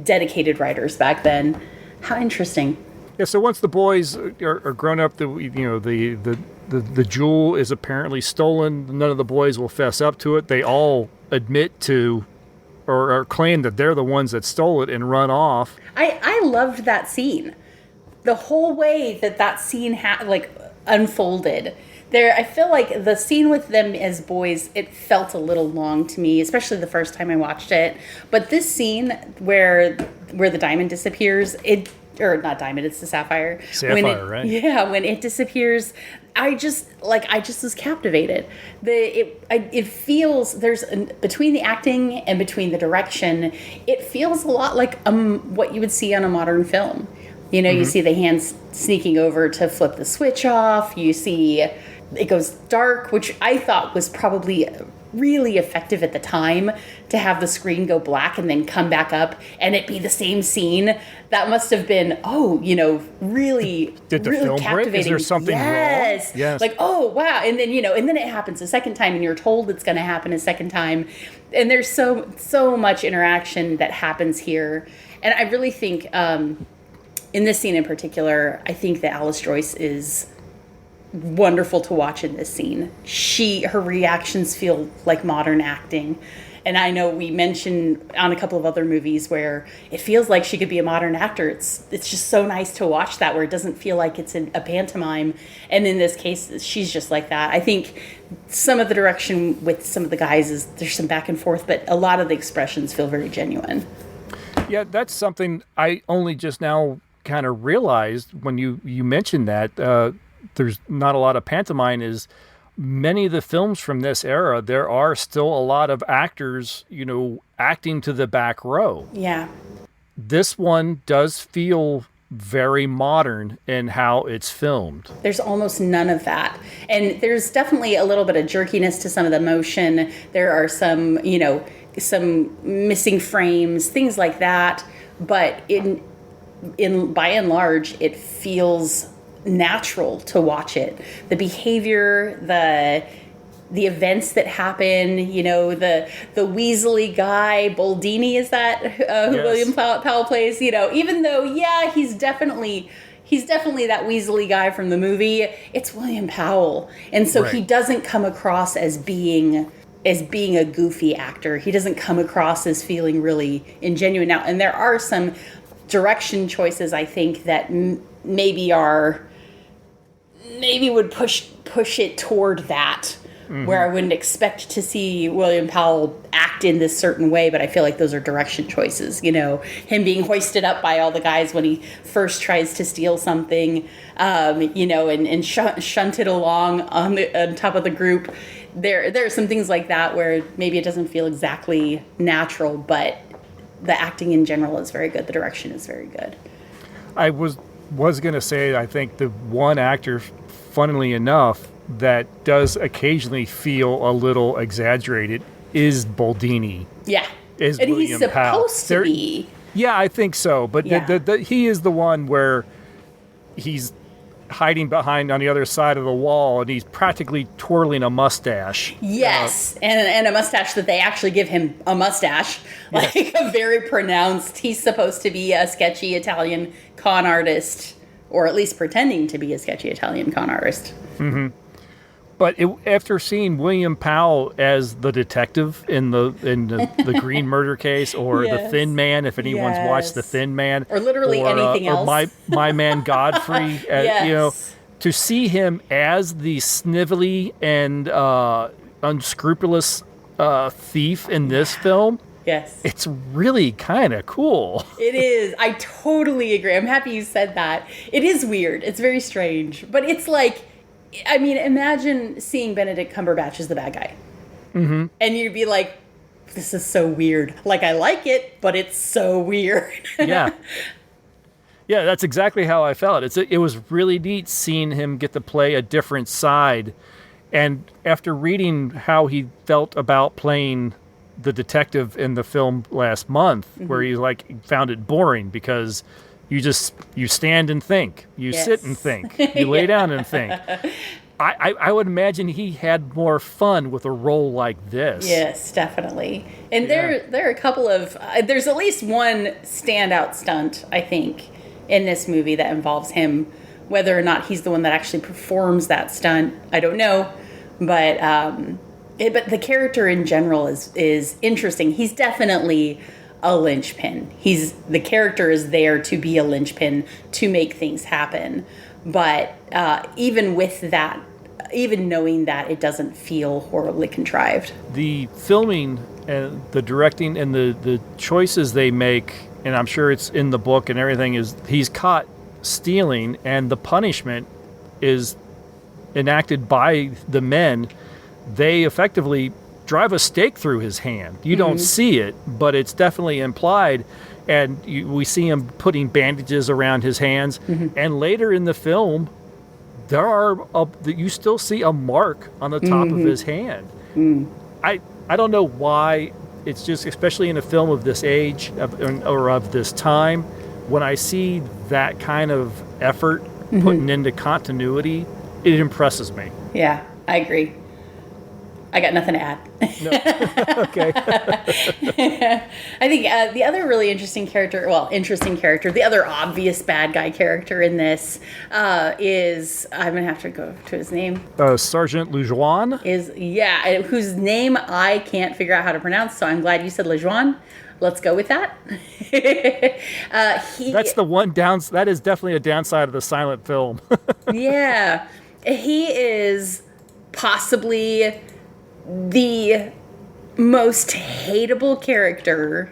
Speaker 2: dedicated writers back then. How interesting.
Speaker 1: Yeah, so once the boys are grown up, the jewel is apparently stolen. None of the boys will fess up to it. They all admit to or claim that they're the ones that stole it and run off.
Speaker 2: I loved that scene. The whole way that scene unfolded. I feel like the scene with them as boys, it felt a little long to me, especially the first time I watched it. But this scene where the diamond disappears, or not diamond, it's the sapphire.
Speaker 1: Right?
Speaker 2: Yeah, when it disappears, I just was captivated. It feels between the acting and between the direction, it feels a lot like what you would see on a modern film. You see the hands sneaking over to flip the switch off. You see it goes dark, which I thought was probably really effective at the time, to have the screen go black and then come back up and it be the same scene. That must have been, really,
Speaker 1: Did the
Speaker 2: really
Speaker 1: film
Speaker 2: captivating.
Speaker 1: break? Is there something wrong? Yes.
Speaker 2: Like, oh, wow. And then, and then it happens a second time and you're told it's going to happen a second time. And there's so much interaction that happens here. And I really think, in this scene in particular, I think that Alice Joyce is wonderful to watch in this scene. Her reactions feel like modern acting. And I know we mentioned on a couple of other movies where it feels like she could be a modern actor. It's just so nice to watch that, where it doesn't feel like it's a pantomime. And in this case, she's just like that. I think some of the direction with some of the guys there's some back and forth, but a lot of the expressions feel very genuine.
Speaker 1: Yeah, that's something I only just now kind of realized when you mentioned that. There's not a lot of pantomime. Is many of the films from this era, there are still a lot of actors, acting to the back row.
Speaker 2: Yeah.
Speaker 1: This one does feel very modern in how it's filmed.
Speaker 2: There's almost none of that. And there's definitely a little bit of jerkiness to some of the motion. There are some, some missing frames, things like that. But by and large, it feels natural to watch it. The behavior, the events that happen, the Weasley guy, Boldini, is that who
Speaker 1: Yes.
Speaker 2: William Powell plays, even though, he's definitely that Weasley guy from the movie, it's William Powell. And so He doesn't come across as being a goofy actor. He doesn't come across as feeling really ingenuine. Now, and there are some direction choices, I think, that maybe would push it toward that, where I wouldn't expect to see William Powell act in this certain way, but I feel like those are direction choices. Him being hoisted up by all the guys when he first tries to steal something, and shunted along on top of the group. There are some things like that where maybe it doesn't feel exactly natural, but the acting in general is very good. The direction is very good.
Speaker 1: I was going to say, I think the one actor, funnily enough, that does occasionally feel a little exaggerated is Boldini.
Speaker 2: Yeah.
Speaker 1: Is
Speaker 2: and
Speaker 1: William
Speaker 2: he's
Speaker 1: Powell.
Speaker 2: supposed to be.
Speaker 1: Yeah, I think so. But
Speaker 2: Yeah.
Speaker 1: he is the one where he's hiding behind on the other side of the wall, and he's practically twirling a mustache.
Speaker 2: Yes, and a mustache that they actually give him a mustache, like a very pronounced. He's supposed to be a sketchy Italian con artist, or at least pretending to be a sketchy Italian con artist.
Speaker 1: Mm-hmm. But after seeing William Powell as the detective in the Green Murder case, or the Thin Man, if anyone's watched the Thin Man,
Speaker 2: or literally anything else,
Speaker 1: or my man Godfrey, to see him as the snivelly and unscrupulous thief in this film.
Speaker 2: Yes.
Speaker 1: It's really kind of cool.
Speaker 2: It is. I totally agree. I'm happy you said that. It is weird. It's very strange. But it's like, I mean, imagine seeing Benedict Cumberbatch as the bad guy. Mm-hmm. And you'd be like, this is so weird. Like, I like it, but it's so weird.
Speaker 1: Yeah. Yeah, that's exactly how I felt. It was really neat seeing him get to play a different side. And after reading how he felt about playing the detective in the film last month, where he found it boring because you stand and think, you sit and think, you lay down and think. I would imagine he had more fun with a role like this.
Speaker 2: Yes, definitely. And there are a couple of there's at least one standout stunt, I think, in this movie that involves him. Whether or not he's the one that actually performs that stunt, I don't know. But but the character in general is interesting. He's definitely a linchpin. The character is there to be a linchpin to make things happen. But even with that, even knowing that, it doesn't feel horribly contrived.
Speaker 1: The filming and the directing and the choices they make, and I'm sure it's in the book and everything, is he's caught stealing, and the punishment is enacted by the men. They effectively drive a stake through his hand. You don't see it, but it's definitely implied. And we see him putting bandages around his hands. And later in the film, you still see a mark on the top of his hand. I don't know why. It's just, especially in a film of this age or of this time, when I see that kind of effort putting into continuity, it impresses me.
Speaker 2: Yeah, I agree. I got nothing to add.
Speaker 1: No. Okay.
Speaker 2: I think the other really interesting character, the other obvious bad guy character in this is, I'm going to have to go to his name.
Speaker 1: Sergeant Lejeune?
Speaker 2: Whose name I can't figure out how to pronounce, so I'm glad you said Lejeune. Let's go with that.
Speaker 1: That's the one that is definitely a downside of the silent film.
Speaker 2: Yeah. He is possibly the most hateable character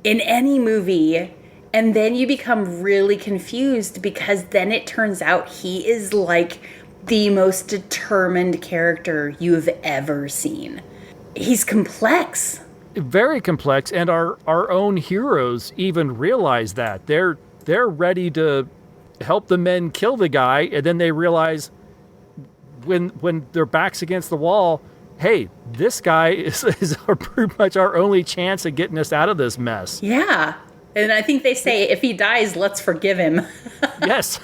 Speaker 2: in any movie, and then you become really confused because then it turns out he is like the most determined character you've ever seen. He's complex.
Speaker 1: Very complex, and our own heroes even realize that. They're ready to help the men kill the guy, and then they realize when their back's against the wall, hey, this guy is pretty much our only chance of getting us out of this mess.
Speaker 2: Yeah. And I think they say, if he dies, let's forgive him.
Speaker 1: Yes.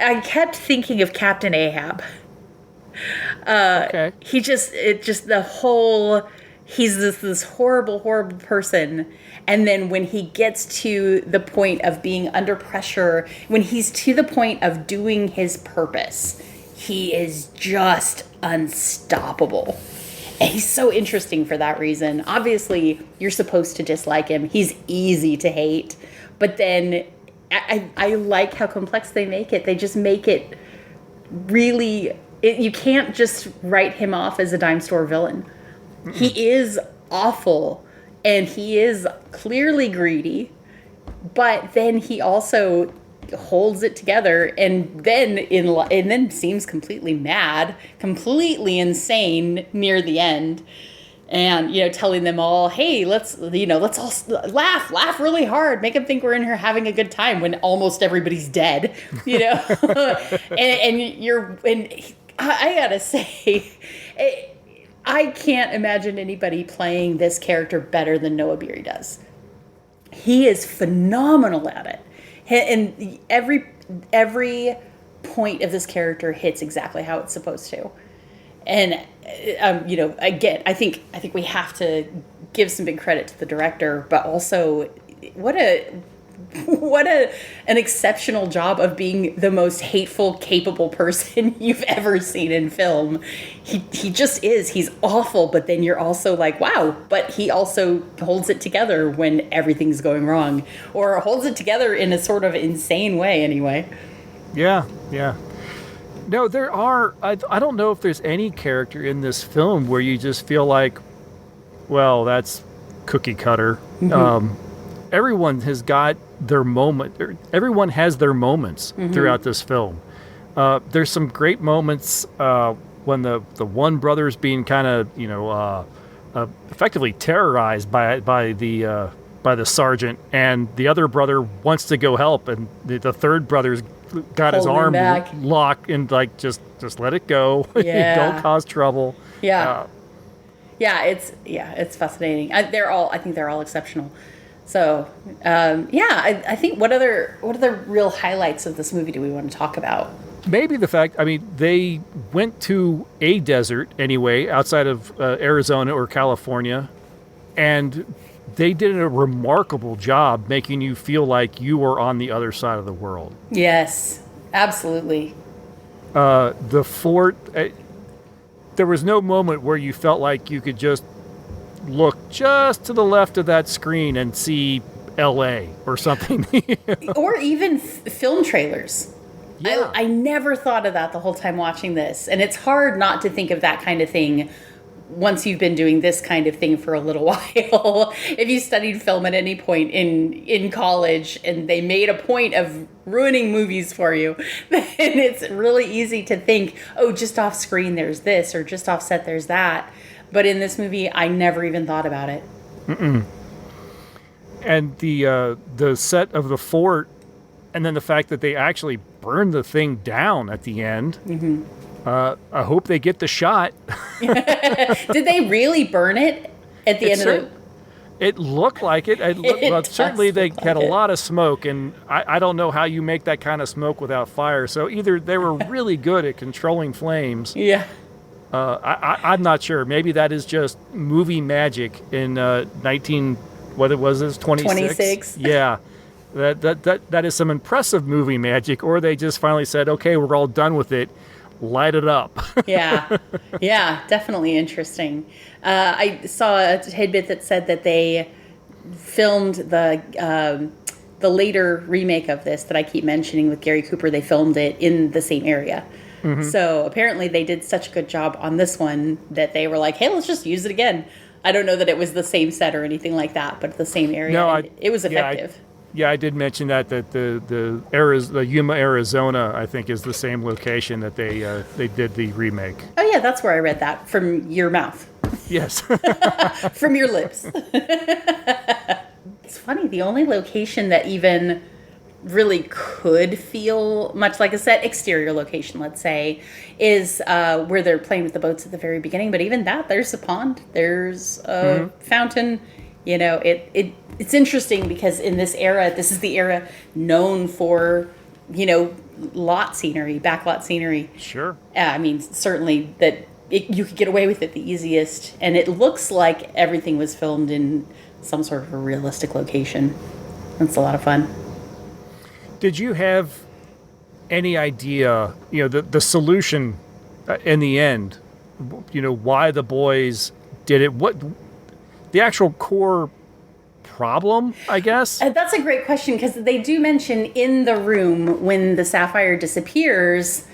Speaker 2: I kept thinking of Captain Ahab.
Speaker 1: Okay.
Speaker 2: He's this horrible, horrible person. And then when he gets to the point of being under pressure, when he's to the point of doing his purpose, he is just unstoppable. And he's so interesting for that reason. Obviously, you're supposed to dislike him. He's easy to hate. But then I like how complex they make it. They just make it really... you can't just write him off as a dime store villain. Mm-mm. He is awful, and he is clearly greedy. But then he also holds it together, and then seems completely mad, completely insane near the end, and telling them all, hey, let's all laugh really hard, make them think we're in here having a good time when almost everybody's dead, and I gotta say, I can't imagine anybody playing this character better than Noah Beery does. He is phenomenal at it. And every point of this character hits exactly how it's supposed to. And again, I think we have to give some big credit to the director, but also what an exceptional job of being the most hateful, capable person you've ever seen in film. He just is. He's awful, but then you're also like, wow, but he also holds it together when everything's going wrong, or holds it together in a sort of insane way anyway.
Speaker 1: Yeah. No, there are, I don't know if there's any character in this film where you just feel like, well, that's cookie cutter. Mm-hmm. Everyone has got their moment. Everyone has their moments throughout this film. There's some great moments when the one brother's being kind of effectively terrorized by the by the sergeant, and the other brother wants to go help, and the third brother's got his
Speaker 2: Holding
Speaker 1: arm
Speaker 2: back.
Speaker 1: locked and like just let it go.
Speaker 2: Yeah.
Speaker 1: Don't cause trouble.
Speaker 2: Yeah. It's fascinating. I think they're all exceptional. So, I think what other real highlights of this movie do we want to talk about?
Speaker 1: Maybe the fact, I mean, they went to a desert anyway, outside of Arizona or California, and they did a remarkable job making you feel like you were on the other side of the world.
Speaker 2: Yes, absolutely.
Speaker 1: The fort, there was no moment where you felt like you could just look just to the left of that screen and see LA or something.
Speaker 2: Or even film trailers.
Speaker 1: Yeah.
Speaker 2: I never thought of that the whole time watching this. And it's hard not to think of that kind of thing once you've been doing this kind of thing for a little while. If you studied film at any point in college and they made a point of ruining movies for you, then it's really easy to think, oh, just off screen there's this, or just off set there's that. But in this movie, I never even thought about it.
Speaker 1: And the set of the fort, and then the fact that they actually burned the thing down at the end. Mm-hmm. I hope they get the shot.
Speaker 2: Did they really burn it at the end of the...
Speaker 1: It looked like it. Well, certainly they had a lot of smoke, and I don't know how you make that kind of smoke without fire. So either they were really good at controlling flames.
Speaker 2: Yeah.
Speaker 1: I'm not sure. Maybe that is just movie magic in 26? Yeah. That is some impressive movie magic, or they just finally said, okay, we're all done with it. Light it up.
Speaker 2: Yeah, definitely interesting. I saw a tidbit that said that they filmed the later remake of this that I keep mentioning with Gary Cooper. They filmed it in the same area. Mm-hmm. So apparently they did such a good job on this one that they were like, hey, let's just use it again. I don't know that it was the same set or anything like that, but the same area. No, it was effective.
Speaker 1: I did mention that the Yuma, Arizona, I think, is the same location that they did the remake.
Speaker 2: Oh yeah, that's where I read that from your mouth.
Speaker 1: Yes,
Speaker 2: from your lips. It's funny. The only location that even really could feel much like a set, exterior location, let's say, is where they're playing with the boats at the very beginning. But even that, there's a pond, there's a fountain. You know, it's interesting because in this era, this is the era known for, lot scenery, backlot scenery.
Speaker 1: Sure.
Speaker 2: I mean, certainly that you could get away with it the easiest. And it looks like everything was filmed in some sort of a realistic location. It's a lot of fun.
Speaker 1: Did you have any idea, the solution in the end, why the boys did it? What the actual core problem, I guess?
Speaker 2: That's a great question, because they do mention in the room when the sapphire disappears,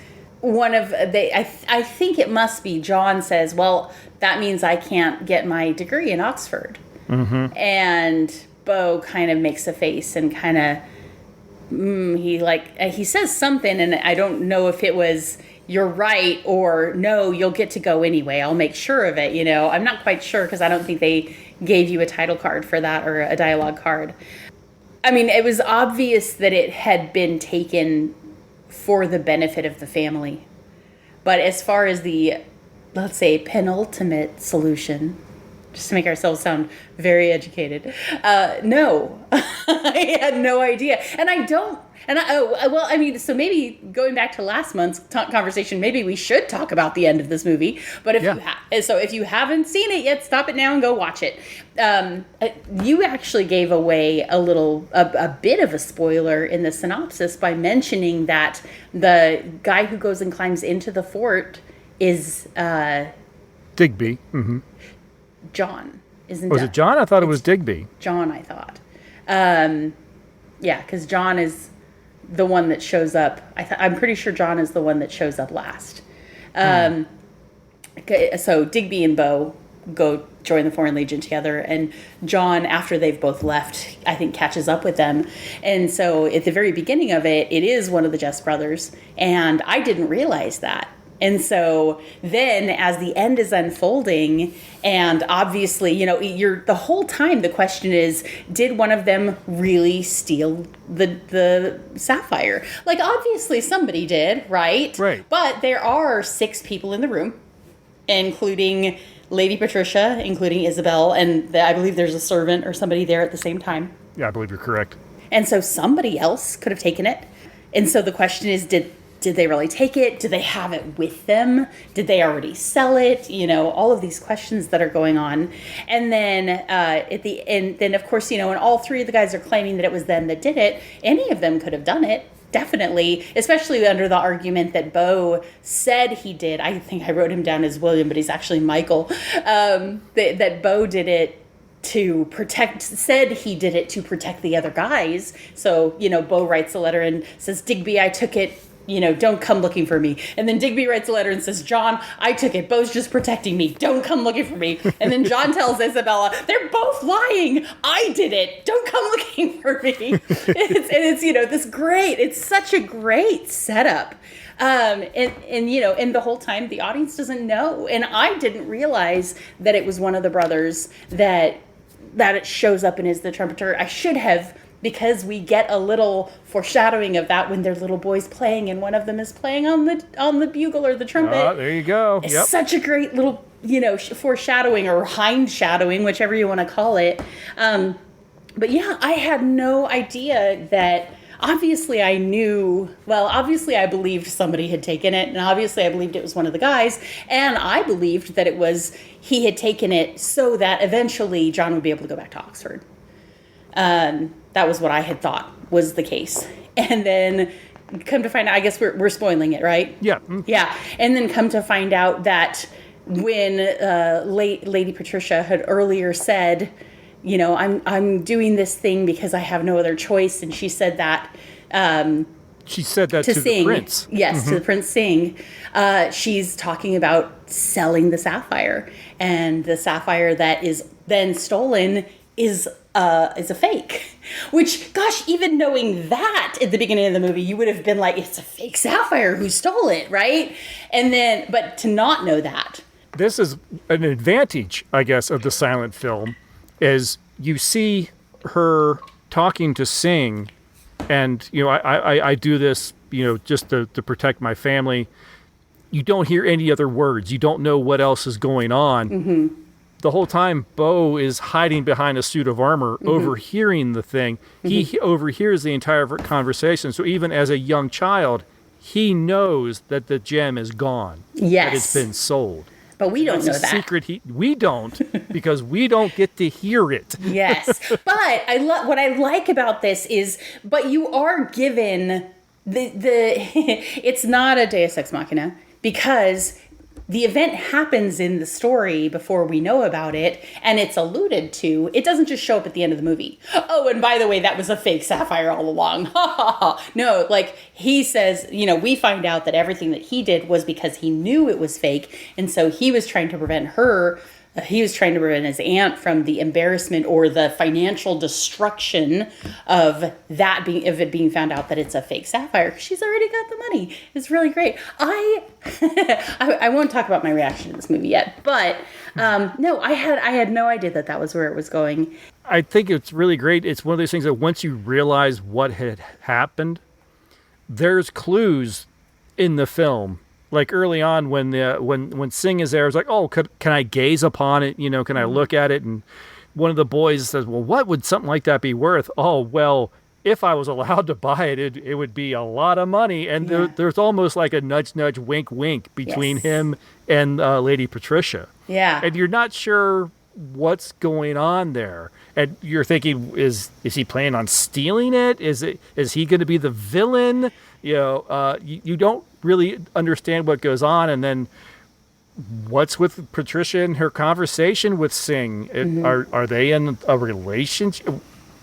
Speaker 2: I think it must be John says, well, that means I can't get my degree in Oxford. Mm-hmm. And Beau kind of makes a face and kind of, he says something, and I don't know if it was, you're right, or no, you'll get to go anyway. I'll make sure of it. I'm not quite sure, because I don't think they gave you a title card for that or a dialogue card. I mean, it was obvious that it had been taken for the benefit of the family. But as far as the, let's say, penultimate solution, just to make ourselves sound very educated, no, I had no idea. So maybe going back to last month's conversation, maybe we should talk about the end of this movie. But if you haven't seen it yet, stop it now and go watch it. You actually gave away a bit of a spoiler in the synopsis by mentioning that the guy who goes and climbs into the fort is
Speaker 1: Digby. Mm-hmm.
Speaker 2: John.
Speaker 1: Was it John? I thought it was Digby.
Speaker 2: John, I thought. Because John is the one that shows up. I'm pretty sure John is the one that shows up last. So Digby and Beau go join the Foreign Legion together, and John, after they've both left, I think catches up with them. And so at the very beginning of it, it is one of the Geste brothers, and I didn't realize that And so then as the end is unfolding, and obviously, you're the whole time the question is, did one of them really steal the sapphire? Like, obviously somebody did, right?
Speaker 1: Right.
Speaker 2: But there are 6 people in the room, including Lady Patricia, including Isabel, and I believe there's a servant or somebody there at the same time.
Speaker 1: Yeah, I believe you're correct.
Speaker 2: And so somebody else could have taken it. And so the question is, did they really take it? Did they have it with them? Did they already sell it? All of these questions that are going on. And then at the end, then of course, and all 3 of the guys are claiming that it was them that did it. Any of them could have done it. Definitely, especially under the argument that Beau said he did. I think I wrote him down as William, but he's actually Michael. That Beau did it said he did it to protect the other guys. So, Beau writes a letter and says, Digby, I took it, don't come looking for me. And then Digby writes a letter and says, John, I took it. Beau's just protecting me. Don't come looking for me. And then John tells Isabella, they're both lying. I did it. Don't come looking for me. It's such a great setup. And the whole time the audience doesn't know. And I didn't realize that it was one of the brothers that it shows up and is the trumpeter. I should have, because we get a little foreshadowing of that when they're little boys playing, and one of them is playing on the bugle or the trumpet.
Speaker 1: There you go.
Speaker 2: It's
Speaker 1: Yep.
Speaker 2: such a great little, foreshadowing or hindshadowing, whichever you want to call it. But yeah, I had no idea that. Obviously, I believed somebody had taken it, and obviously I believed it was one of the guys, and I believed that he had taken it so that eventually John would be able to go back to Oxford. That was what I had thought was the case. And then come to find out, I guess we're spoiling it, right?
Speaker 1: Yeah.
Speaker 2: Yeah. And then come to find out that when Lady Patricia had earlier said, I'm doing this thing because I have no other choice. And she said that.
Speaker 1: She said that to
Speaker 2: Sing.
Speaker 1: the prince.
Speaker 2: Yes, to the Prince Sing. She's talking about selling the sapphire. And the sapphire that is then stolen is a fake. Which, gosh, even knowing that at the beginning of the movie, you would have been like, it's a fake sapphire. Who stole it, right? And then, but to not know that.
Speaker 1: This is an advantage, I guess, of the silent film. Is you see her talking to Sing, and I do this just to protect my family. You don't hear any other words. You don't know what else is going on.
Speaker 2: Mm-hmm.
Speaker 1: The whole time, Beau is hiding behind a suit of armor, overhearing the thing. Mm-hmm. He overhears the entire conversation. So even as a young child, he knows that the gem is gone.
Speaker 2: Yes,
Speaker 1: that it's been sold.
Speaker 2: But we don't know that.
Speaker 1: Secret. We don't, because we don't get to hear it.
Speaker 2: Yes. But what I like about this is, but you are given it's not a Deus Ex Machina, because the event happens in the story before we know about it, and it's alluded to. It doesn't just show up at the end of the movie. Oh, and by the way, that was a fake sapphire all along. Ha ha ha. No, like he says, we find out that everything that he did was because he knew it was fake, and so he was trying to prevent his aunt from the embarrassment or the financial destruction of it being found out that it's a fake sapphire. She's already got the money. It's really great. I won't talk about my reaction to this movie yet, but no, I had no idea that was where it was going.
Speaker 1: I think it's really great. It's one of those things that once you realize what had happened, there's clues in the film. Like early on when Sing is there, it's like, oh, can I gaze upon it? Can I look at it? And one of the boys says, well, what would something like that be worth? Oh, well, if I was allowed to buy it, it would be a lot of money. And there's almost like a nudge, nudge, wink, wink between him and Lady Patricia.
Speaker 2: Yeah.
Speaker 1: And you're not sure what's going on there. And you're thinking, is he planning on stealing it? Is he going to be the villain? You don't really understand what goes on, and then what's with Patricia and her conversation with Sing? Are they in a relationship?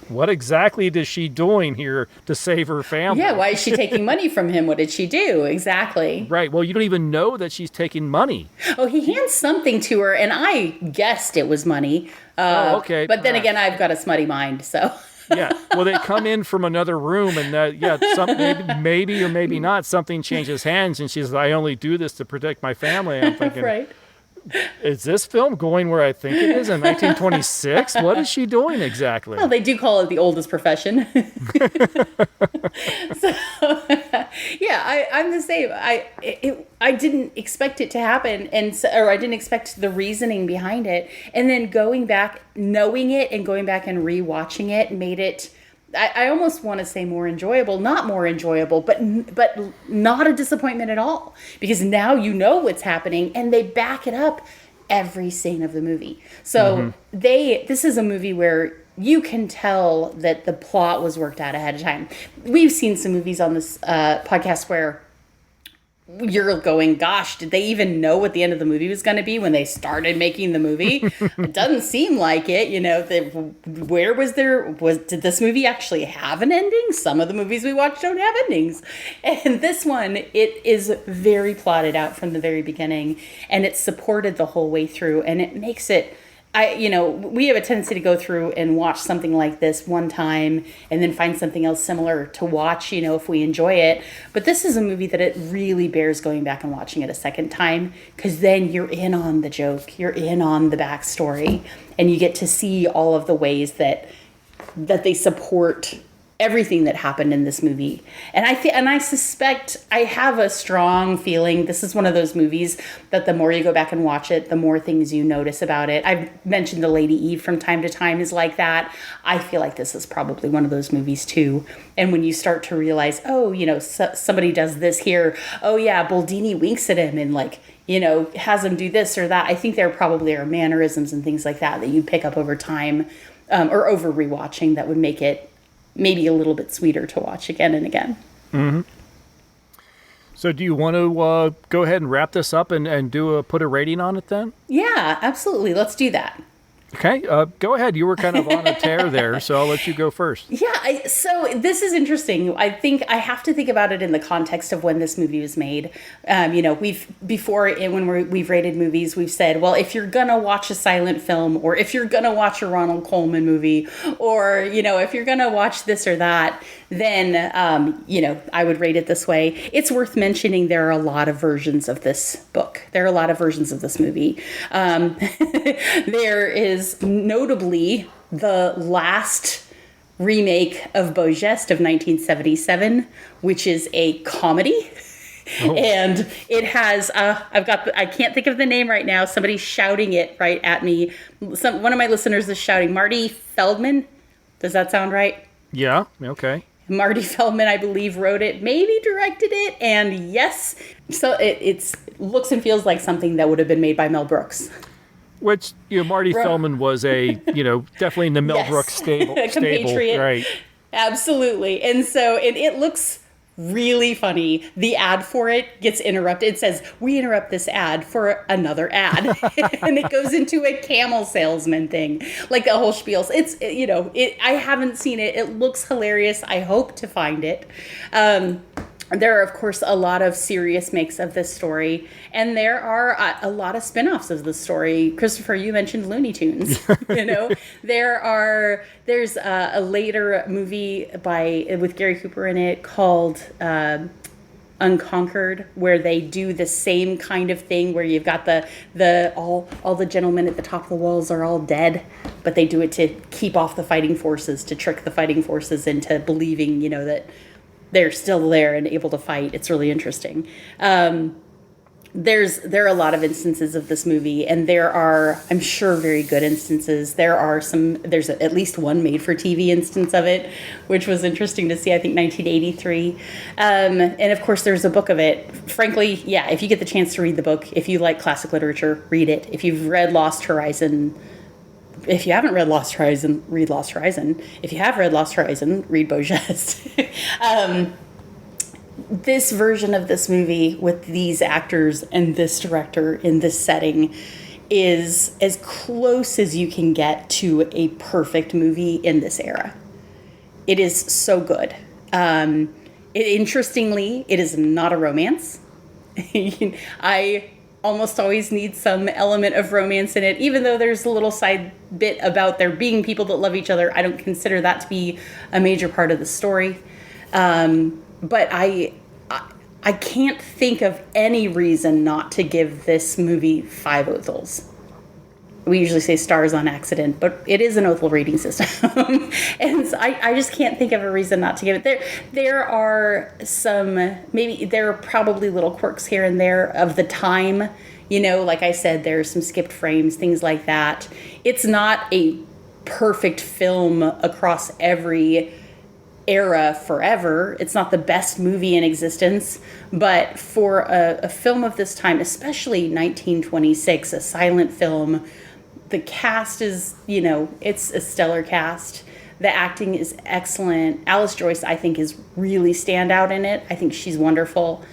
Speaker 1: What exactly is she doing here to save her family?
Speaker 2: Yeah, why is she taking money from him? What did she do? Exactly.
Speaker 1: Right. Well, you don't even know that she's taking money.
Speaker 2: Oh, he hands something to her, and I guessed it was money.
Speaker 1: Okay.
Speaker 2: But then again, I've got a smutty mind, so...
Speaker 1: Yeah. Well, they come in from another room, and maybe or maybe not, something changes hands, and she's, I only do this to protect my family. I'm thinking,
Speaker 2: Right.
Speaker 1: is this film going where I think it is in 1926? What is she doing exactly?
Speaker 2: Well, they do call it the oldest profession. So, yeah, I'm the same. I didn't expect it to happen, or I didn't expect the reasoning behind it. And then going back, knowing it, and going back and rewatching it made it, I almost want to say more enjoyable, not more enjoyable, but not a disappointment at all, because now you know what's happening and they back it up every scene of the movie. So this is a movie where you can tell that the plot was worked out ahead of time. We've seen some movies on this podcast where you're going, gosh, did they even know what the end of the movie was going to be when they started making the movie? It doesn't seem like it. Did this movie actually have an ending? Some of the movies we watch don't have endings. And this one, it is very plotted out from the very beginning, and it's supported the whole way through, and it makes it, we have a tendency to go through and watch something like this one time and then find something else similar to watch, if we enjoy it. But this is a movie that it really bears going back and watching it a second time, because then you're in on the joke, you're in on the backstory, and you get to see all of the ways that they support everything that happened in this movie. And I suspect, I have a strong feeling this is one of those movies that the more you go back and watch it, the more things you notice about it. I've mentioned The Lady Eve from time to time is like that. I feel like this is probably one of those movies too. And when you start to realize, somebody does this here. Oh yeah, Boldini winks at him and has him do this or that. I think there probably are mannerisms and things like that you pick up over time, or over rewatching, that would make it maybe a little bit sweeter to watch again and again.
Speaker 1: Mm-hmm. So do you want to go ahead and wrap this up and put a rating on it then?
Speaker 2: Yeah, absolutely. Let's do that.
Speaker 1: Okay, go ahead. You were kind of on a tear there, so I'll let you go first.
Speaker 2: Yeah, so this is interesting. I think I have to think about it in the context of when this movie was made. We've rated movies, we've said, well, if you're gonna watch a silent film, or if you're gonna watch a Ronald Colman movie, or if you're gonna watch this or that, then I would rate it this way. It's worth mentioning there are a lot of versions of this book. There are a lot of versions of this movie. There is notably the last remake of Beau Geste of 1977, which is a comedy. Oh. And it has, I can't think of the name right now. Somebody's shouting it right at me. One of my listeners is shouting, Marty Feldman. Does that sound right?
Speaker 1: Yeah. Okay.
Speaker 2: Marty Feldman, I believe, wrote it, maybe directed it. And yes, so it looks and feels like something that would have been made by Mel Brooks.
Speaker 1: Which, Marty Feldman was definitely in the Mel Brooks stable, right?
Speaker 2: Absolutely. And it looks really funny. The ad for it gets interrupted. It says, we interrupt this ad for another ad. And it goes into a camel salesman thing, like the whole spiel. I haven't seen it. It looks hilarious. I hope to find it. There are, of course, a lot of serious makes of this story, and there are a lot of spin-offs of the story. Christopher, you mentioned Looney Tunes. There's a later movie with Gary Cooper in it called Unconquered, where they do the same kind of thing, where you've got all the gentlemen at the top of the walls are all dead, but they do it to keep off the fighting forces, to trick the fighting forces into believing, that they're still there and able to fight. It's really interesting. There are a lot of instances of this movie, and there are, I'm sure, very good instances. There's at least one made-for-TV instance of it, which was interesting to see, I think 1983. And of course, there's a book of it. Frankly, yeah, if you get the chance to read the book, if you like classic literature, read it. If you've read Lost Horizon, if you haven't read Lost Horizon, read Lost Horizon. If you have read Lost Horizon, read Beau Geste. This version of this movie with these actors and this director in this setting is as close as you can get to a perfect movie in this era. It is so good. Interestingly, it is not a romance. almost always needs some element of romance in it, even though there's a little side bit about there being people that love each other. I don't consider that to be a major part of the story. But I can't think of any reason not to give this movie 5 Othels. We usually say stars on accident, but it is an Othel rating system. And so I just can't think of a reason not to give it. There are there are probably little quirks here and there of the time. You know, like I said, there's some skipped frames, things like that. It's not a perfect film across every era forever. It's not the best movie in existence, but for a film of this time, especially 1926, a silent film, the cast is, it's a stellar cast. The acting is excellent. Alice Joyce, I think, is really standout in it. I think she's wonderful.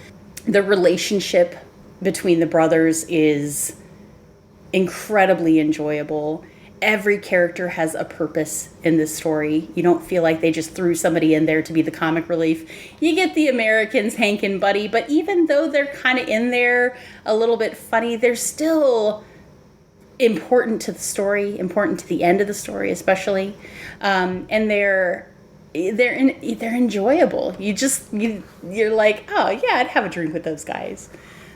Speaker 2: The relationship between the brothers is incredibly enjoyable. Every character has a purpose in this story. You don't feel like they just threw somebody in there to be the comic relief. You get the Americans, Hank and Buddy, but even though they're kind of in there a little bit funny, they're still important to the story, important to the end of the story especially. And they're enjoyable. You're like, oh yeah, I'd have a drink with those guys.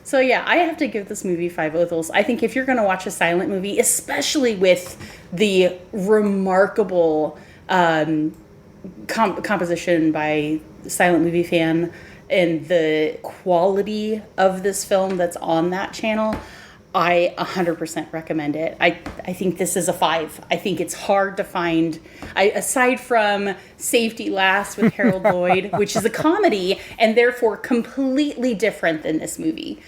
Speaker 2: So yeah, I have to give this movie 5 Othels. I think if you're going to watch a silent movie, especially with the remarkable composition by Silent Movie Fan and the quality of this film that's on that channel, I 100% recommend it. I think this is a 5. I think it's hard to find, aside from Safety Last with Harold Lloyd, which is a comedy and therefore completely different than this movie.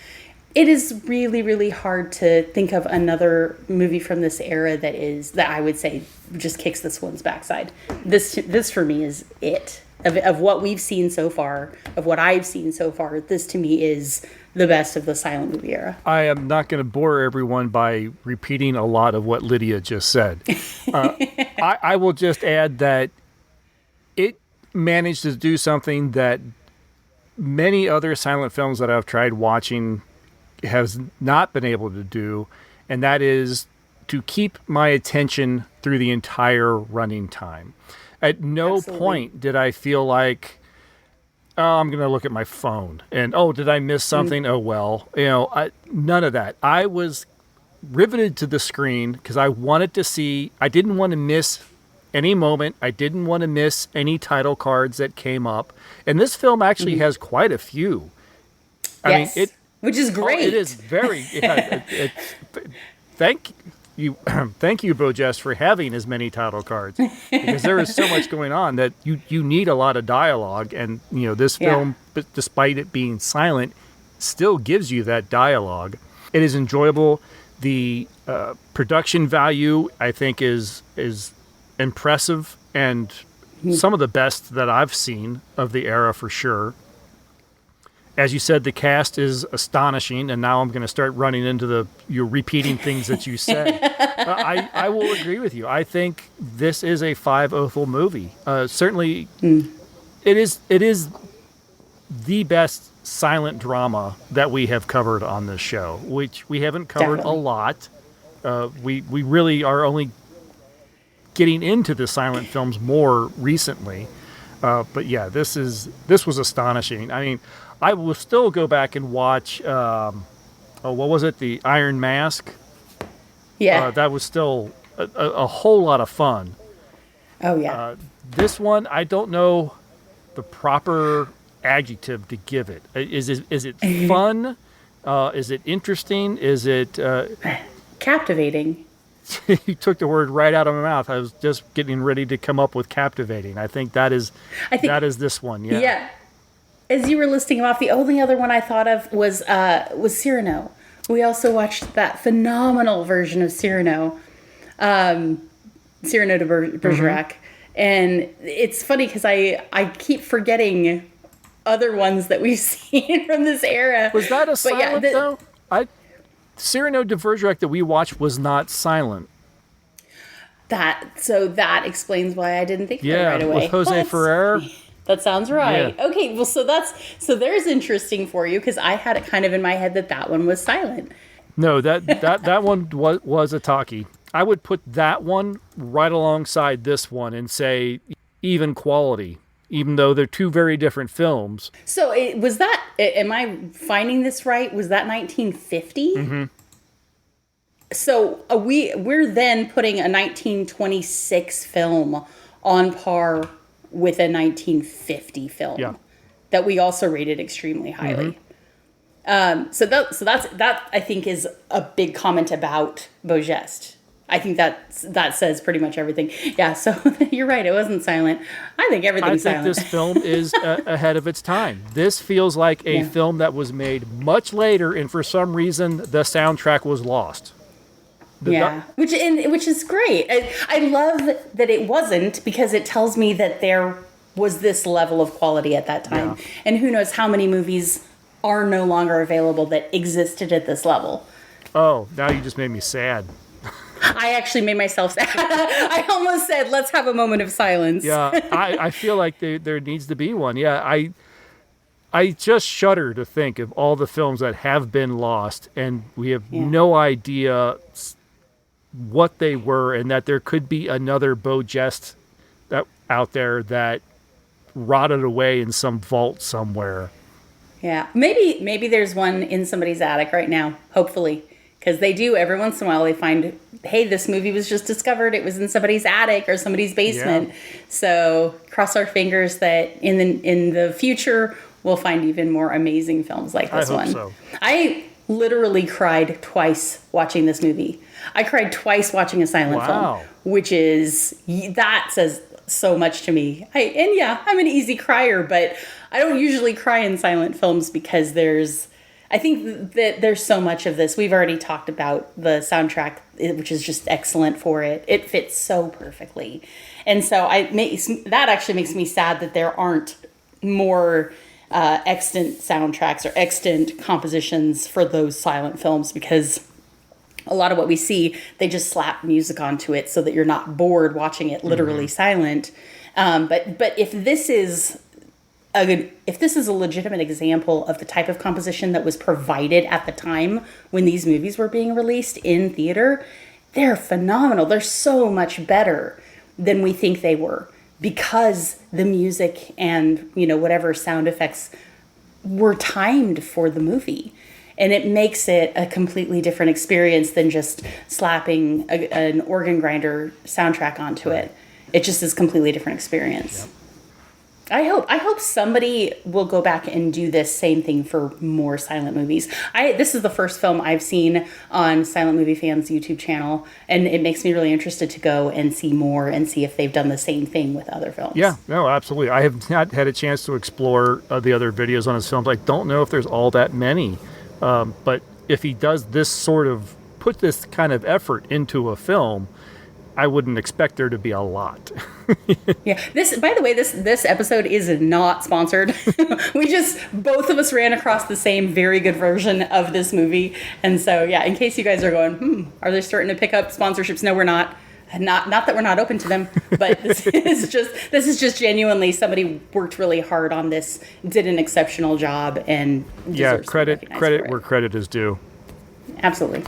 Speaker 2: It is really, really hard to think of another movie from this era that I would say just kicks this one's backside. This for me is it. Of what we've seen so far, of what I've seen so far, this to me is the best of the silent movie era.
Speaker 1: I am not going to bore everyone by repeating a lot of what Lydia just said. I will just add that it managed to do something that many other silent films that I've tried watching has not been able to do, and that is to keep my attention through the entire running time. At no point did I feel like, oh, I'm going to look at my phone and, oh, did I miss something? Oh, well, none of that. I was riveted to the screen because I wanted to see, I didn't want to miss any moment. I didn't want to miss any title cards that came up. And this film actually has quite a few. I mean,
Speaker 2: which is great.
Speaker 1: It is very, thank you, Beau Geste, for having as many title cards, because there is so much going on that you need a lot of dialogue, and this film, despite it being silent, still gives you that dialogue. It is enjoyable. The production value, I think, is impressive and some of the best that I've seen of the era for sure. As you said, the cast is astonishing, and now I'm going to start running into you're repeating things that you said. I will agree with you. I think this is a 5 Othel movie. Certainly, it is the best silent drama that we have covered on this show, which we haven't covered a lot. We really are only getting into the silent films more recently. But yeah, this was astonishing. I mean, I will still go back and watch, what was it? The Iron Mask?
Speaker 2: Yeah.
Speaker 1: That was still a whole lot of fun.
Speaker 2: Oh, yeah.
Speaker 1: This one, I don't know the proper adjective to give it. Is it fun? Is it interesting? Is it...
Speaker 2: captivating.
Speaker 1: You took the word right out of my mouth. I was just getting ready to come up with captivating. I think that is this one. Yeah.
Speaker 2: Yeah. As you were listing them off, the only other one I thought of was Cyrano. We also watched that phenomenal version of Cyrano, Cyrano de Bergerac. And it's funny because I keep forgetting other ones that we've seen from this era.
Speaker 1: Was that a silent though? Cyrano de Bergerac that we watched was not silent.
Speaker 2: So that explains why I didn't think of it right away.
Speaker 1: With Jose Ferrer.
Speaker 2: That sounds right.
Speaker 1: Yeah.
Speaker 2: Okay, well, so there's interesting for you, because I had it kind of in my head that one was silent.
Speaker 1: No, that one was a talkie. I would put that one right alongside this one and say even quality, even though they're two very different films.
Speaker 2: So was that? Am I finding this right? Was that 1950? Mm-hmm. So we're then putting a 1926 film on par with a 1950 film that we also rated extremely highly. Mm-hmm. So that I think is a big comment about Beau Geste. I think that says pretty much everything. Yeah, so you're right. It wasn't silent. I think everything's silent.
Speaker 1: I think this film is ahead of its time. This feels like a film that was made much later, and for some reason, the soundtrack was lost.
Speaker 2: Which is great. I love that it wasn't, because it tells me that there was this level of quality at that time. Yeah. And who knows how many movies are no longer available that existed at this level.
Speaker 1: Oh, now you just made me sad.
Speaker 2: I actually made myself sad. I almost said, let's have a moment of silence.
Speaker 1: Yeah, I feel like there needs to be one. Yeah, I just shudder to think of all the films that have been lost, and we have no idea what they were, and that there could be another Beau Geste out there that rotted away in some vault somewhere.
Speaker 2: Yeah, maybe there's one in somebody's attic right now, hopefully. Because they do, every once in a while, they find, hey, this movie was just discovered. It was in somebody's attic or somebody's basement. Yeah. So cross our fingers that in the future, we'll find even more amazing films like this one.
Speaker 1: So.
Speaker 2: I literally cried twice watching this movie. I cried twice watching a silent film, which that says so much to me. I'm an easy crier, but I don't usually cry in silent films because I think that there's so much of this. We've already talked about the soundtrack, which is just excellent for it. It fits so perfectly. And so that actually makes me sad that there aren't more extant soundtracks or extant compositions for those silent films, because a lot of what we see, they just slap music onto it so that you're not bored watching it literally silent. But if this is a legitimate example of the type of composition that was provided at the time when these movies were being released in theater, they're phenomenal. They're so much better than we think they were, because the music and, whatever sound effects were timed for the movie. And it makes it a completely different experience than just slapping an organ grinder soundtrack onto it. It just is a completely different experience. Yep. I hope somebody will go back and do this same thing for more silent movies. This is the first film I've seen on Silent Movie Fans' YouTube channel, and it makes me really interested to go and see more and see if they've done the same thing with other films. Yeah,
Speaker 1: no, absolutely. I have not had a chance to explore the other videos on his films. I don't know if there's all that many, but if he does put this kind of effort into a film, I wouldn't expect there to be a lot.
Speaker 2: Yeah. By the way, this episode is not sponsored. Both of us ran across the same very good version of this movie. And so, in case you guys are going, are they starting to pick up sponsorships? No, we're not. Not that we're not open to them, but this is just genuinely somebody worked really hard on this, did an exceptional job, and
Speaker 1: credit where credit is due.
Speaker 2: Absolutely.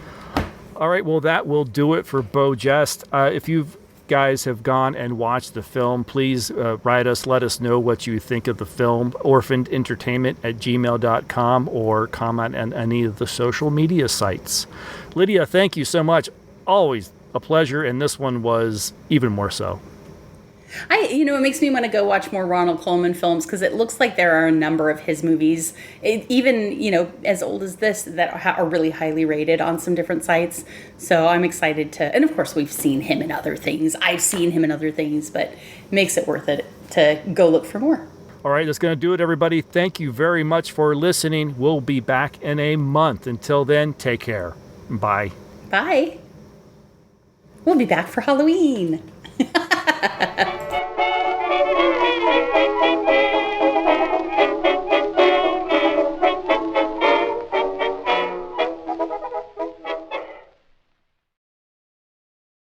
Speaker 1: All right, well, that will do it for Beau Geste. If you guys have gone and watched the film, please write us. Let us know what you think of the film, orphanedentertainment@gmail.com, or comment on any of the social media sites. Lydia, thank you so much. Always a pleasure, and this one was even more so.
Speaker 2: It makes me want to go watch more Ronald Colman films, because it looks like there are a number of his movies, even, as old as this, that are really highly rated on some different sites. So I'm excited and of course we've seen him in other things. I've seen him in other things, but it makes it worth it to go look for more.
Speaker 1: All right, that's going to do it, everybody. Thank you very much for listening. We'll be back in a month. Until then, take care. Bye.
Speaker 2: Bye. We'll be back for Halloween.